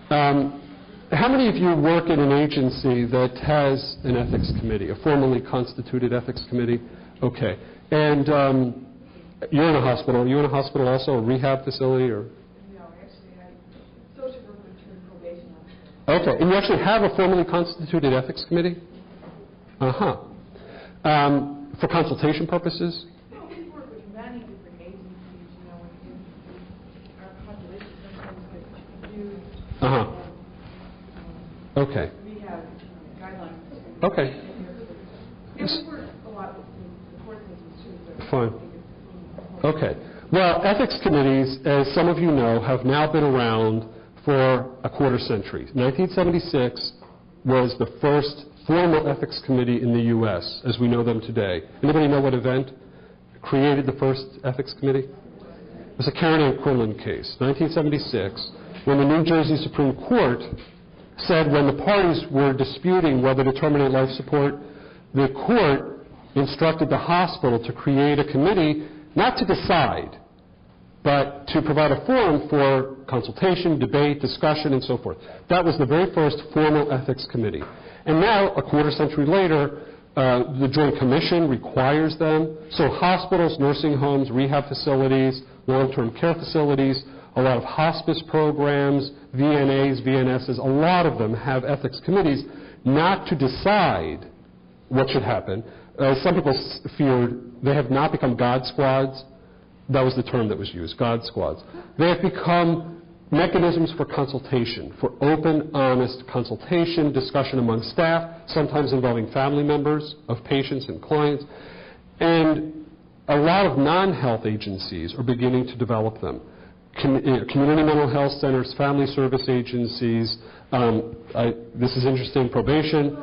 How many of you work in an agency that has an ethics committee, a formally constituted ethics committee? Okay. And you're in a hospital. Are you in a hospital also, a rehab facility? Or? No, actually, Okay, and you actually have a formally constituted ethics committee? Uh-huh. For consultation purposes? Well, we work with many different agencies, you know, in our population sometimes gets confused. Uh-huh. Okay. We have guidelines. Okay. And we work a lot with the court systems too. So Fine. Okay. Well, ethics committees, as some of you know, have now been around for a quarter century. 1976 was the first formal ethics committee in the U.S. as we know them today. Anybody know what event created the first ethics committee? It was a Karen and Quinlan case, 1976, when the New Jersey Supreme Court said when the parties were disputing whether to terminate life support, the court instructed the hospital to create a committee not to decide, but to provide a forum for consultation, debate, discussion, and so forth. That was the very first formal ethics committee. And now, a quarter century later, the Joint Commission requires them. So hospitals, nursing homes, rehab facilities, long-term care facilities, a lot of hospice programs, VNAs, VNSs, a lot of them have ethics committees not to decide what should happen. Some people feared they have not become God squads. That was the term that was used, God squads. They have become mechanisms for consultation, for open, honest consultation, discussion among staff, sometimes involving family members of patients and clients. And a lot of non-health agencies are beginning to develop them. Community mental health centers, family service agencies, this is interesting, probation.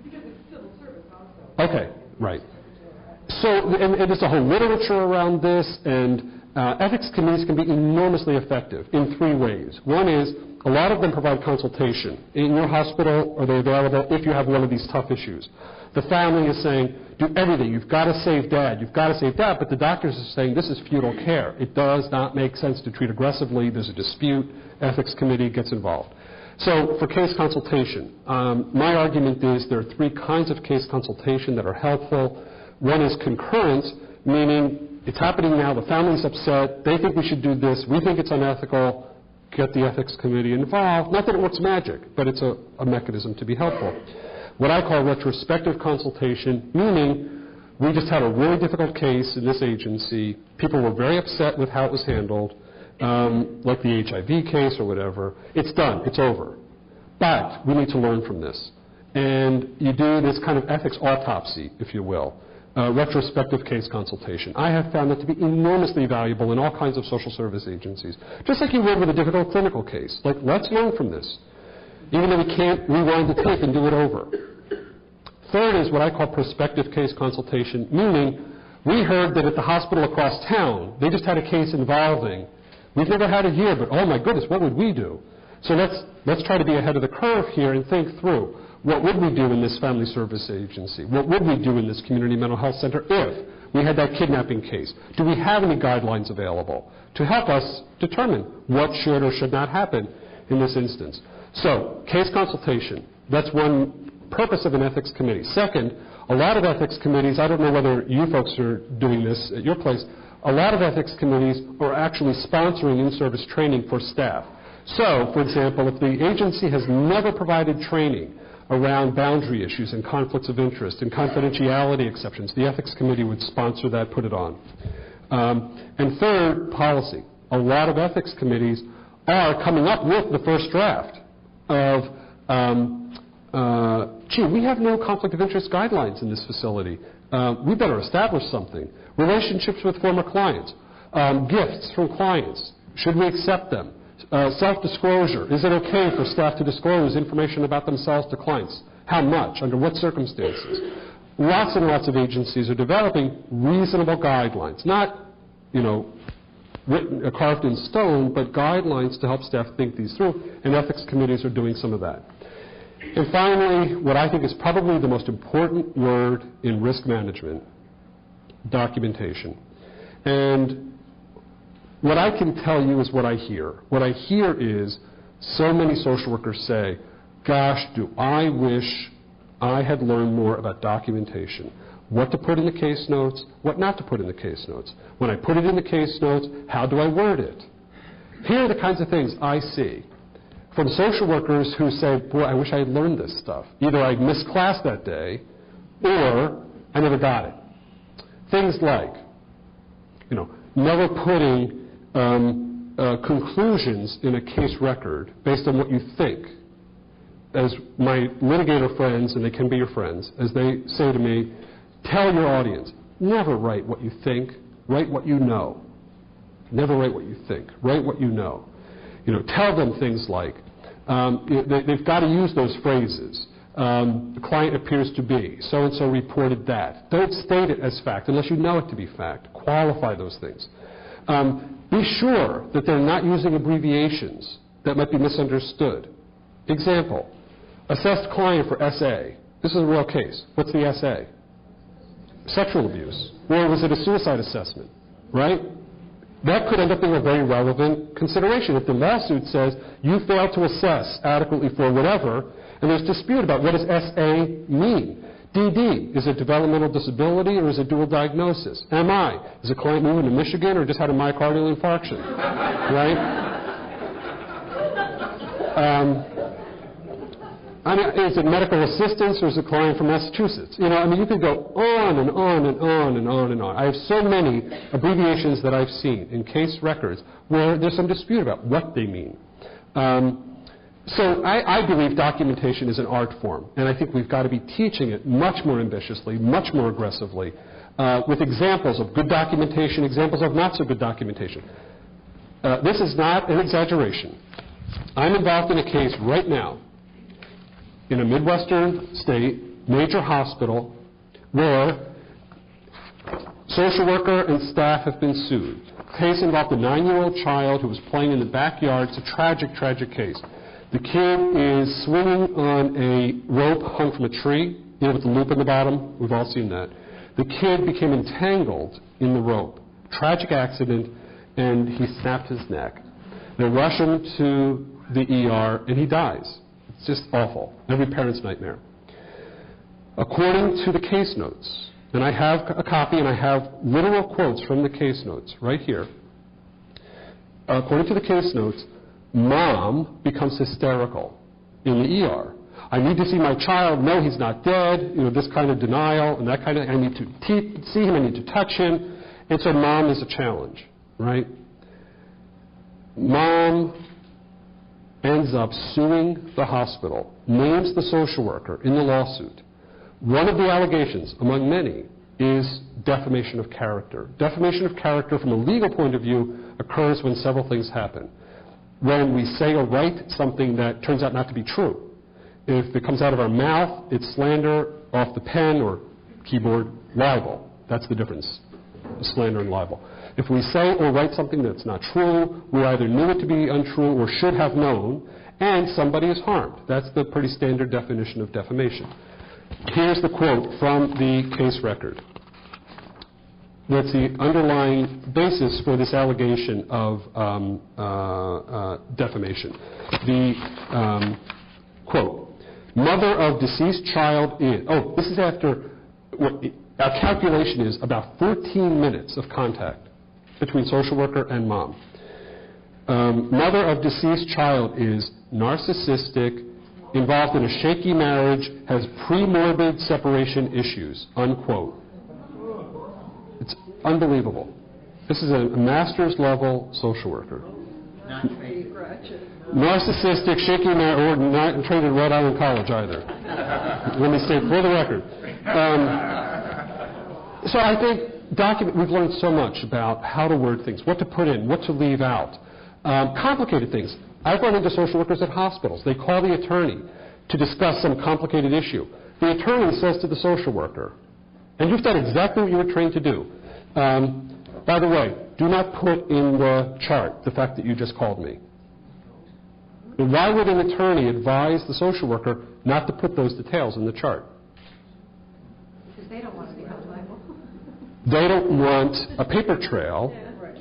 Because it's civil service also. Okay, right. So, and there's a whole literature around this, and ethics committees can be enormously effective in three ways. One is, a lot of them provide consultation. In your hospital, are they available if you have one of these tough issues? The family is saying, do everything. You've got to save dad. You've got to save dad. But the doctors are saying, this is futile care. It does not make sense to treat aggressively. There's a dispute. Ethics committee gets involved. So for case consultation, my argument is there are three kinds of case consultation that are helpful. One is concurrence, meaning it's happening now, the family's upset, they think we should do this, we think it's unethical, get the ethics committee involved. Not that it works magic, but it's a mechanism to be helpful. What I call retrospective consultation, meaning we just had a really difficult case in this agency, people were very upset with how it was handled, like the HIV case or whatever. It's done, it's over. But we need to learn from this. And you do this kind of ethics autopsy, if you will. Retrospective case consultation. I have found that to be enormously valuable in all kinds of social service agencies. Just like you would with a difficult clinical case. Like, let's learn from this. Even though we can't rewind the tape and do it over. Third is what I call prospective case consultation, meaning we heard that at the hospital across town, they just had a case involving, we've never had it here, but oh my goodness, what would we do? So let's try to be ahead of the curve here and think through. What would we do in this family service agency? What would we do in this community mental health center if we had that kidnapping case? Do we have any guidelines available to help us determine what should or should not happen in this instance? So, case consultation, that's one purpose of an ethics committee. Second, a lot of ethics committees, I don't know whether you folks are doing this at your place, a lot of ethics committees are actually sponsoring in-service training for staff. So, for example, if the agency has never provided training around boundary issues and conflicts of interest and confidentiality exceptions, the ethics committee would sponsor that, put it on. And third, policy. A lot of ethics committees are coming up with the first draft of, gee, we have no conflict of interest guidelines in this facility. We better establish something. Relationships with former clients. Gifts from clients. Should we accept them? Self-disclosure. Is it okay for staff to disclose information about themselves to clients? How much? Under what circumstances? Lots and lots of agencies are developing reasonable guidelines. Not, carved in stone, but guidelines to help staff think these through, and ethics committees are doing some of that. And finally, what I think is probably the most important word in risk management, documentation. And what I can tell you is what I hear. What I hear is so many social workers say, gosh, do I wish I had learned more about documentation. What to put in the case notes, what not to put in the case notes. When I put it in the case notes, how do I word it? Here are the kinds of things I see. from social workers who say, boy, I wish I had learned this stuff. Either I missed class that day or I never got it. Things like, never putting conclusions in a case record based on what you think. As my litigator friends, and they can be your friends, as they say to me, tell your audience, never write what you think, write what you know. Never write what you think, write what you know. Tell them things like, they've got to use those phrases. The client appears to be, so-and-so reported that. Don't state it as fact unless you know it to be fact. Qualify those things. Be sure that they're not using abbreviations that might be misunderstood. Example, assessed client for SA. This is a real case. What's the SA? Sexual abuse. Or was it a suicide assessment, right? That could end up being a very relevant consideration. If the lawsuit says you failed to assess adequately for whatever, and there's dispute about what does SA mean. DD, is it developmental disability or is it dual diagnosis? MI, is a client moving to Michigan or just had a myocardial infarction, right? Is it medical assistance or is it a client from Massachusetts? You could go on and on and on and on and on. I have so many abbreviations that I've seen in case records where there's some dispute about what they mean. So I believe documentation is an art form, and I think we've got to be teaching it much more ambitiously, much more aggressively, with examples of good documentation, examples of not so good documentation. This is not an exaggeration. I'm involved in a case right now in a Midwestern state, major hospital, where social worker and staff have been sued. The case involved a 9-year-old child who was playing in the backyard. It's a tragic, tragic case. The kid is swinging on a rope hung from a tree, with the loop in the bottom. We've all seen that. The kid became entangled in the rope. Tragic accident, and he snapped his neck. They rush him to the ER, and he dies. It's just awful. Every parent's nightmare. According to the case notes, and I have a copy and I have literal quotes from the case notes right here. According to the case notes, mom becomes hysterical in the ER. I need to see my child. No, he's not dead. This kind of denial and that kind of, I need to see him. I need to touch him. And so mom is a challenge, right? Mom ends up suing the hospital, names the social worker in the lawsuit. One of the allegations, among many, is defamation of character. Defamation of character from a legal point of view occurs when several things happen. When we say or write something that turns out not to be true. If it comes out of our mouth, it's slander. Off the pen or keyboard, libel. That's the difference, slander and libel. If we say or write something that's not true, we either knew it to be untrue or should have known, and somebody is harmed. That's the pretty standard definition of defamation. Here's the quote from the case record. That's the underlying basis for this allegation of defamation. The quote, mother of deceased child is, this is after, our calculation is about 14 minutes of contact between social worker and mom. Mother of deceased child is narcissistic, involved in a shaky marriage, has pre-morbid separation issues, unquote. It's unbelievable. This is a master's level social worker. Narcissistic, shaky marriage, or not trained in Rhode Island College either. Let me state for the record. So I think we've learned so much about how to word things, what to put in, what to leave out. Complicated things. I've run into social workers at hospitals. They call the attorney to discuss some complicated issue. The attorney says to the social worker, and you've done exactly what you were trained to do. By the way, do not put in the chart the fact that you just called me. And why would an attorney advise the social worker not to put those details in the chart? Because they don't want to be held liable. They don't want a paper trail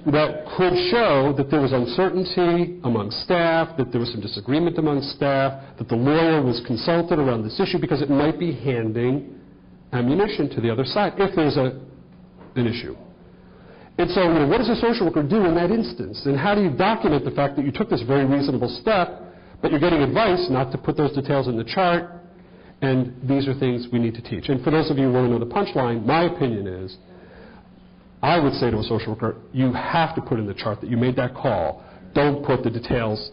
that could show that there was uncertainty among staff, that there was some disagreement among staff, that the lawyer was consulted around this issue because it might be handing ammunition to the other side if there's an issue. And so, what does a social worker do in that instance? And how do you document the fact that you took this very reasonable step, But you're getting advice not to put those details in the chart, and these are things we need to teach. And for those of you who want to know the punchline, my opinion is, I would say to a social worker, you have to put in the chart that you made that call. Don't put the details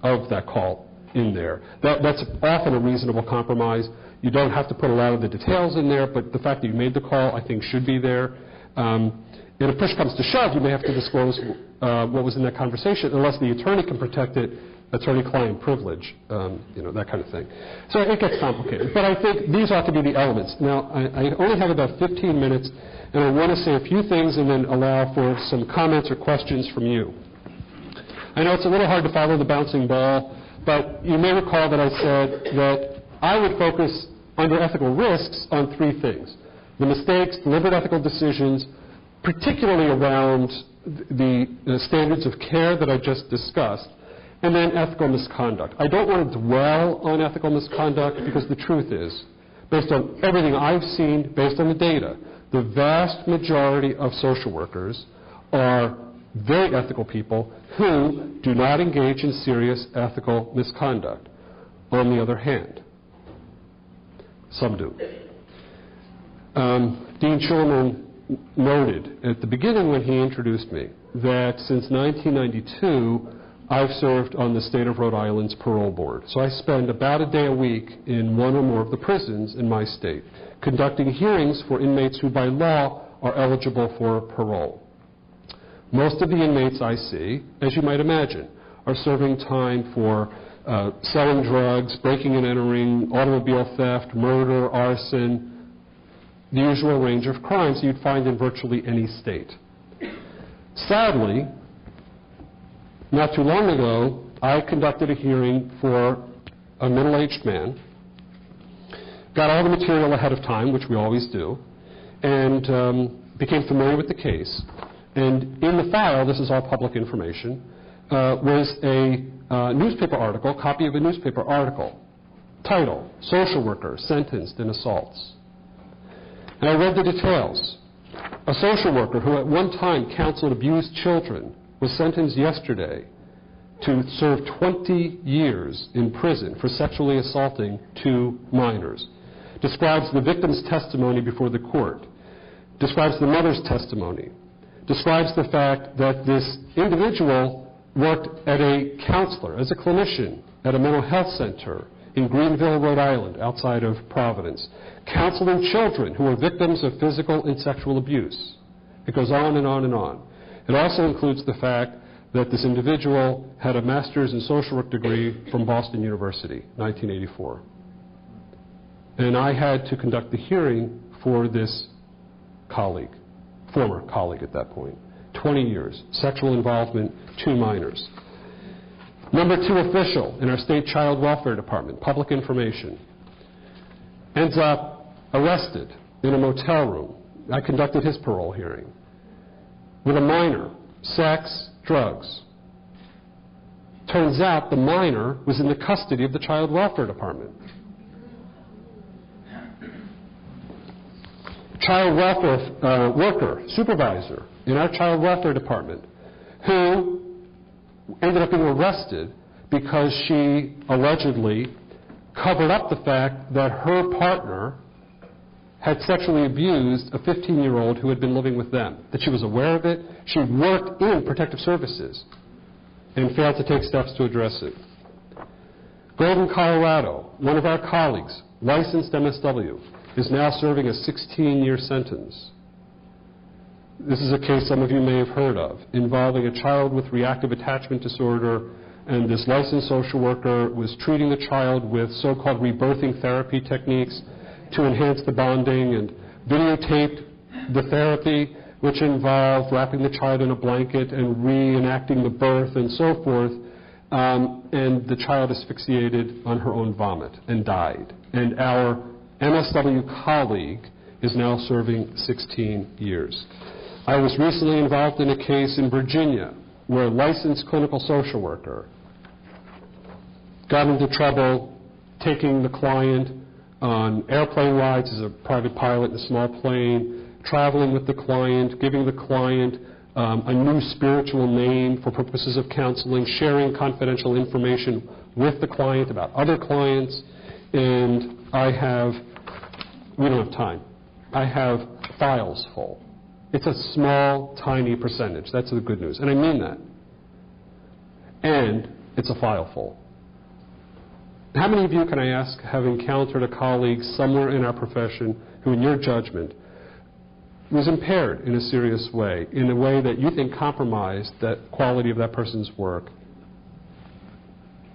of that call in there. That's often a reasonable compromise. You don't have to put a lot of the details in there, but the fact that you made the call, I think, should be there. And if push comes to shove, you may have to disclose what was in that conversation, unless the attorney can protect it, attorney-client privilege, that kind of thing. So it gets complicated. But I think these ought to be the elements. Now, I only have about 15 minutes, and I want to say a few things and then allow for some comments or questions from you. I know it's a little hard to follow the bouncing ball, but you may recall that I said that I would focus under ethical risks on three things: the mistakes, deliberate ethical decisions, particularly around the standards of care that I just discussed, and then ethical misconduct. I don't want to dwell on ethical misconduct because the truth is, based on everything I've seen, based on the data, the vast majority of social workers are very ethical people who do not engage in serious ethical misconduct. On the other hand, some do. Dean Schulman noted at the beginning when he introduced me that since 1992, I've served on the state of Rhode Island's parole board. So I spend about a day a week in one or more of the prisons in my state, conducting hearings for inmates who by law are eligible for parole. Most of the inmates I see, as you might imagine, are serving time for selling drugs, breaking and entering, automobile theft, murder, arson, the usual range of crimes you'd find in virtually any state. Sadly, not too long ago, I conducted a hearing for a middle-aged man, got all the material ahead of time, which we always do, and became familiar with the case. And in the file, this is all public information, was a newspaper article, copy of a newspaper article. Title: Social Worker Sentenced in Assaults. And I read the details. A social worker who at one time counseled abused children was sentenced yesterday to serve 20 years in prison for sexually assaulting 2 minors. Describes the victim's testimony before the court. Describes the mother's testimony. Describes the fact that this individual worked as a counselor, as a clinician at a mental health center in Greenville, Rhode Island, outside of Providence, counseling children who were victims of physical and sexual abuse. It goes on and on and on. It also includes the fact that this individual had a master's in social work degree from Boston University, 1984. And I had to conduct the hearing for this colleague, former colleague at that point. 20 years, sexual involvement, 2 minors. Number 2 official in our state child welfare department, public information, ends up arrested in a motel room. I conducted his parole hearing. With a minor, sex, drugs. Turns out the minor was in the custody of the child welfare department. Child welfare worker, supervisor in our child welfare department, who ended up being arrested because she allegedly covered up the fact that her partner had sexually abused a 15-year-old who had been living with them, that she was aware of it. She worked in protective services and failed to take steps to address it. Golden, Colorado, one of our colleagues, licensed MSW, is now serving a 16-year sentence. This is a case some of you may have heard of, involving a child with reactive attachment disorder, and this licensed social worker was treating the child with so-called rebirthing therapy techniques to enhance the bonding, and videotaped the therapy, which involved wrapping the child in a blanket and reenacting the birth and so forth, and the child asphyxiated on her own vomit and died. And our MSW colleague is now serving 16 years. I was recently involved in a case in Virginia where a licensed clinical social worker got into trouble taking the client on airplane rides as a private pilot in a small plane, traveling with the client, giving the client a new spiritual name for purposes of counseling, sharing confidential information with the client, about other clients, and we don't have time. I have files full. It's a small, tiny percentage. That's the good news, and I mean that. And it's a file full. How many of you, can I ask, have encountered a colleague somewhere in our profession who, in your judgment, was impaired in a serious way, in a way that you think compromised the quality of that person's work?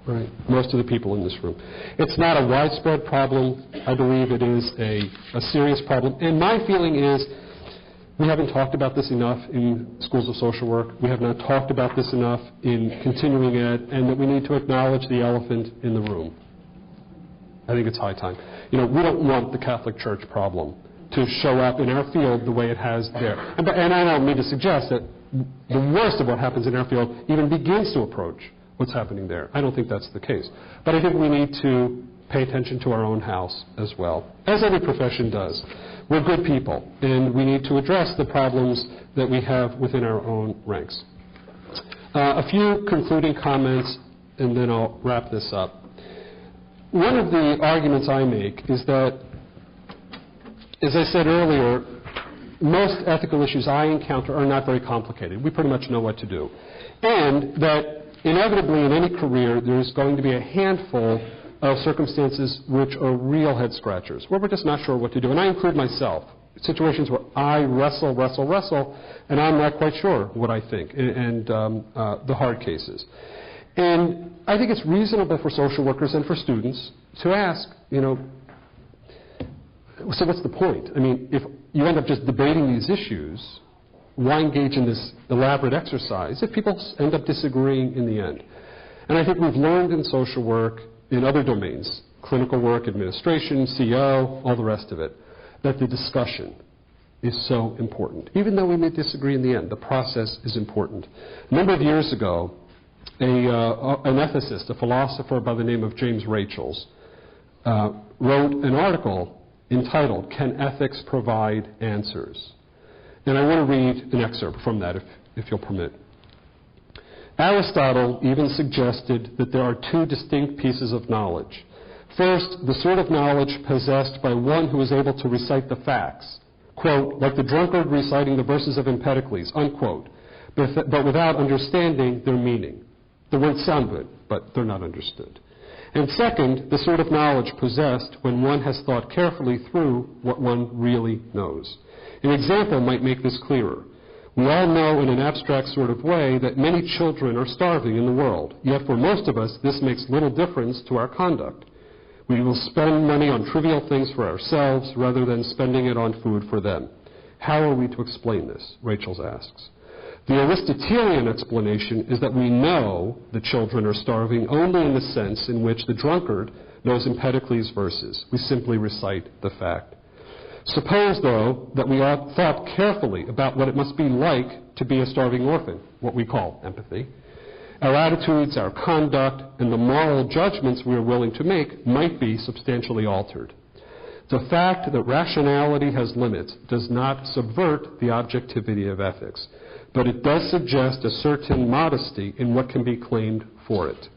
Right. Most of the people in this room. It's not a widespread problem. I believe it is a serious problem. And my feeling is we haven't talked about this enough in schools of social work. We have not talked about this enough in continuing ed, and that we need to acknowledge the elephant in the room. I think it's high time. We don't want the Catholic Church problem to show up in our field the way it has there. And I don't mean to suggest that the worst of what happens in our field even begins to approach what's happening there. I don't think that's the case. But I think we need to pay attention to our own house as well, as every profession does. We're good people, and we need to address the problems that we have within our own ranks. A few concluding comments, and then I'll wrap this up. One of the arguments I make is that, as I said earlier, most ethical issues I encounter are not very complicated. We pretty much know what to do. And that inevitably in any career there's going to be a handful of circumstances which are real head scratchers, where we're just not sure what to do. And I include myself. Situations where I wrestle, and I'm not quite sure what I think, and the hard cases. And I think it's reasonable for social workers and for students to ask, so what's the point? I mean, if you end up just debating these issues, why engage in this elaborate exercise if people end up disagreeing in the end? And I think we've learned in social work, in other domains, clinical work, administration, CO, all the rest of it, that the discussion is so important. Even though we may disagree in the end, the process is important. A number of years ago, an ethicist, a philosopher by the name of James Rachels, wrote an article entitled, "Can Ethics Provide Answers?" And I want to read an excerpt from that, if you'll permit. Aristotle even suggested that there are two distinct pieces of knowledge. First, the sort of knowledge possessed by one who is able to recite the facts, quote, like the drunkard reciting the verses of Empedocles, unquote, but without understanding their meaning. The words sound good, but they're not understood. And second, the sort of knowledge possessed when one has thought carefully through what one really knows. An example might make this clearer. We all know in an abstract sort of way that many children are starving in the world, yet for most of us this makes little difference to our conduct. We will spend money on trivial things for ourselves rather than spending it on food for them. How are we to explain this? Rachels asks. The Aristotelian explanation is that we know the children are starving only in the sense in which the drunkard knows Empedocles' verses. We simply recite the fact. Suppose, though, that we thought carefully about what it must be like to be a starving orphan, what we call empathy. Our attitudes, our conduct, and the moral judgments we are willing to make might be substantially altered. The fact that rationality has limits does not subvert the objectivity of ethics, but it does suggest a certain modesty in what can be claimed for it.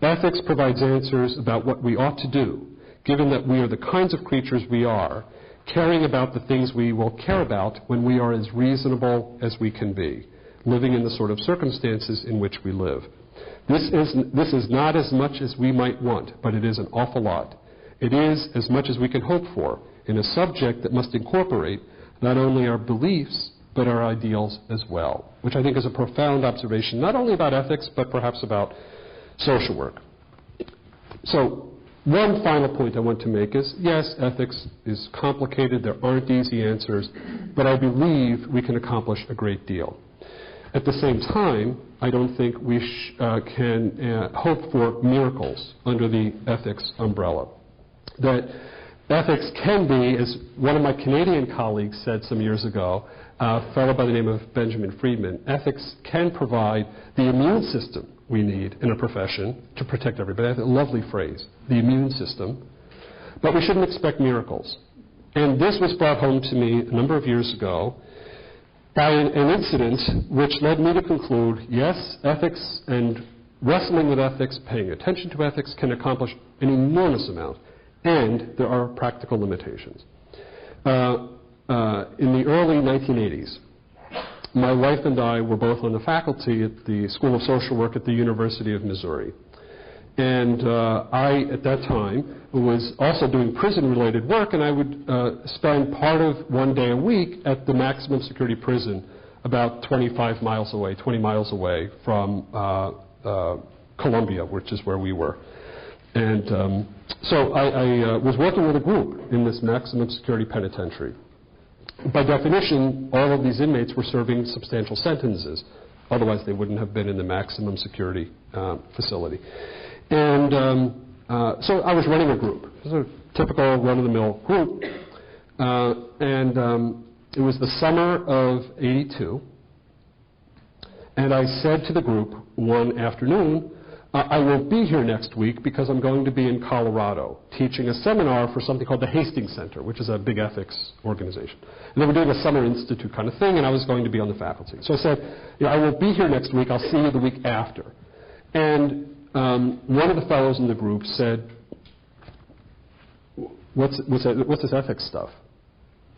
Ethics provides answers about what we ought to do, given that we are the kinds of creatures we are, caring about the things we will care about when we are as reasonable as we can be, living in the sort of circumstances in which we live. This is not as much as we might want, but it is an awful lot. It is as much as we can hope for in a subject that must incorporate not only our beliefs, but our ideals as well, which I think is a profound observation, not only about ethics, but perhaps about social work. So, one final point I want to make is, yes, ethics is complicated, there aren't easy answers, but I believe we can accomplish a great deal. At the same time, I don't think we can hope for miracles under the ethics umbrella. That ethics can be, as one of my Canadian colleagues said some years ago, a fellow by the name of Benjamin Friedman, ethics can provide the immune system we need in a profession to protect everybody. That's a lovely phrase, the immune system. But we shouldn't expect miracles. And this was brought home to me a number of years ago by an incident which led me to conclude, yes, ethics and wrestling with ethics, paying attention to ethics can accomplish an enormous amount, and there are practical limitations. In the early 1980s, my wife and I were both on the faculty at the School of Social Work at the University of Missouri. And I, at that time, was also doing prison-related work, and I would spend part of one day a week at the maximum security prison about 25 miles away, 20 miles away from Columbia, which is where we were. And so I was working with a group in this maximum security penitentiary. By definition, all of these inmates were serving substantial sentences. Otherwise, they wouldn't have been in the maximum security facility. And so I was running a group. It was a typical run-of-the-mill group. It was the summer of '82. And I said to the group one afternoon, I won't be here next week because I'm going to be in Colorado teaching a seminar for something called the Hastings Center, which is a big ethics organization. And they were doing a summer institute kind of thing, and I was going to be on the faculty. So I said, I won't be here next week. I'll see you the week after. And one of the fellows in the group said, what's this ethics stuff?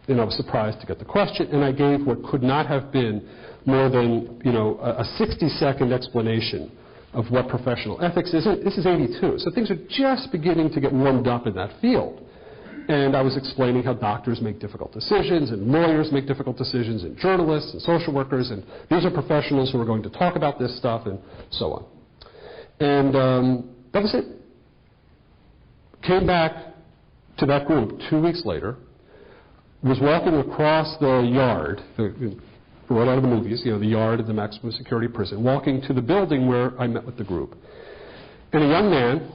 And I was surprised to get the question, and I gave what could not have been more than a 60-second explanation of what professional ethics is. This is '82, so things are just beginning to get warmed up in that field. And I was explaining how doctors make difficult decisions, and lawyers make difficult decisions, and journalists, and social workers, and these are professionals who are going to talk about this stuff, and so on. And that was it. Came back to that group 2 weeks later, was walking across the yard, right out of the movies, the yard of the maximum security prison, walking to the building where I met with the group. And a young man,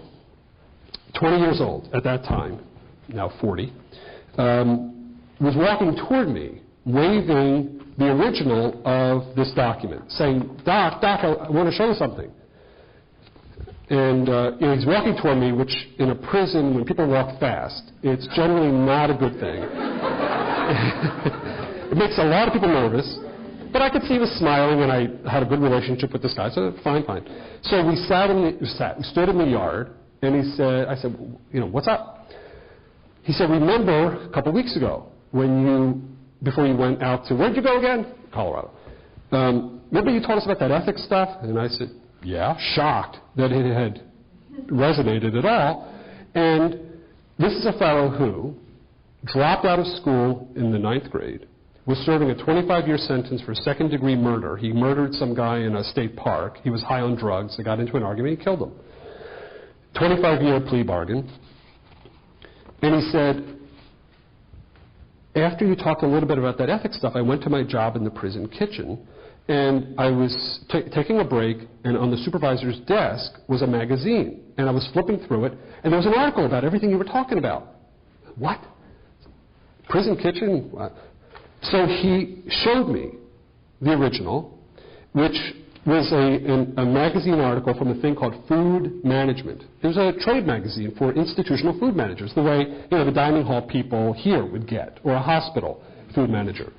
20 years old at that time, now 40, was walking toward me, waving the original of this document, saying, Doc, I want to show you something. And he's walking toward me, which in a prison, when people walk fast, it's generally not a good thing. It makes a lot of people nervous. But I could see he was smiling, and I had a good relationship with this guy, so fine. So we stood in the yard, and I said, what's up? He said, remember a couple of weeks ago before you went out to, where'd you go again? Colorado. Remember you told us about that ethics stuff? And I said, yeah, shocked that it had resonated at all. And this is a fellow who dropped out of school in the 9th grade, was serving a 25-year sentence for second-degree murder. He murdered some guy in a state park. He was high on drugs. They got into an argument. He killed him. 25-year plea bargain. And he said, after you talked a little bit about that ethics stuff, I went to my job in the prison kitchen, and I was taking a break, and on the supervisor's desk was a magazine. And I was flipping through it, and there was an article about everything you were talking about. What? Prison kitchen? What? So he showed me the original, which was a magazine article from a thing called Food Management. It was a trade magazine for institutional food managers, the way the dining hall people here would get, or a hospital food manager,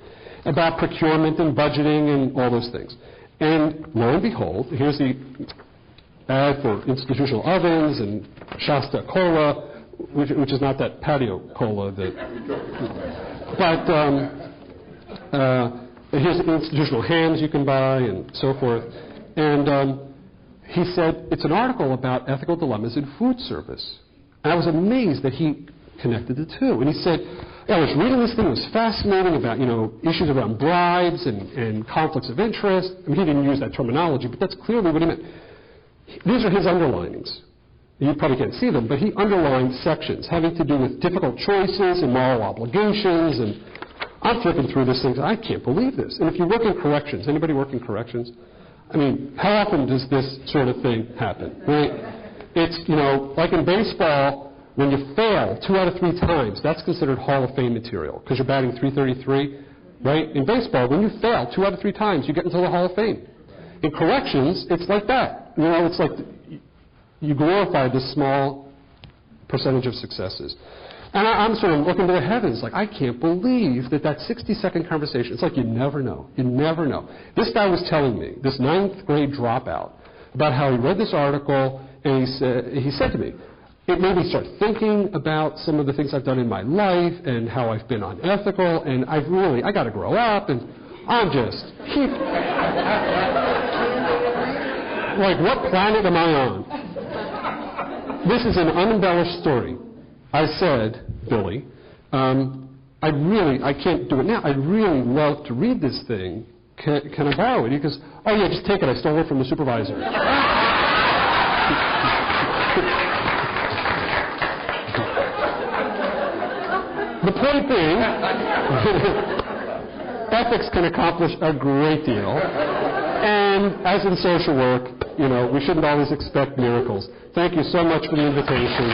about procurement and budgeting and all those things. And lo and behold, here's the ad for institutional ovens and Shasta Cola, which is not that patio cola here's institutional hams you can buy and so forth. And he said, it's an article about ethical dilemmas in food service. And I was amazed that he connected the two. And he said, I was reading this thing, it was fascinating about, issues around bribes and conflicts of interest. I mean, he didn't use that terminology, but that's clearly what he meant. These are his underlinings. You probably can't see them, but he underlined sections having to do with difficult choices and moral obligations, and I'm flipping through this thing, I can't believe this. And if you work in corrections, anybody work in corrections? I mean, how often does this sort of thing happen? Right? It's, like in baseball, when you fail 2 out of 3 times, that's considered Hall of Fame material, because you're batting .333, right? In baseball, when you fail 2 out of 3 times, you get into the Hall of Fame. In corrections, it's like that. It's like you glorify this small percentage of successes. And I'm sort of looking to the heavens, like, I can't believe that 60-second conversation, it's like you never know. You never know. This guy was telling me, this 9th grade dropout, about how he read this article, and he said to me, it made me start thinking about some of the things I've done in my life and how I've been unethical, and I got to grow up, and I'm just like, what planet am I on? This is an unembellished story. I said, Billy, I can't do it now. I'd really love to read this thing. Can I borrow it? He goes, oh yeah, just take it. I stole it from the supervisor. The point being, ethics can accomplish a great deal. And as in social work, we shouldn't always expect miracles. Thank you so much for the invitation.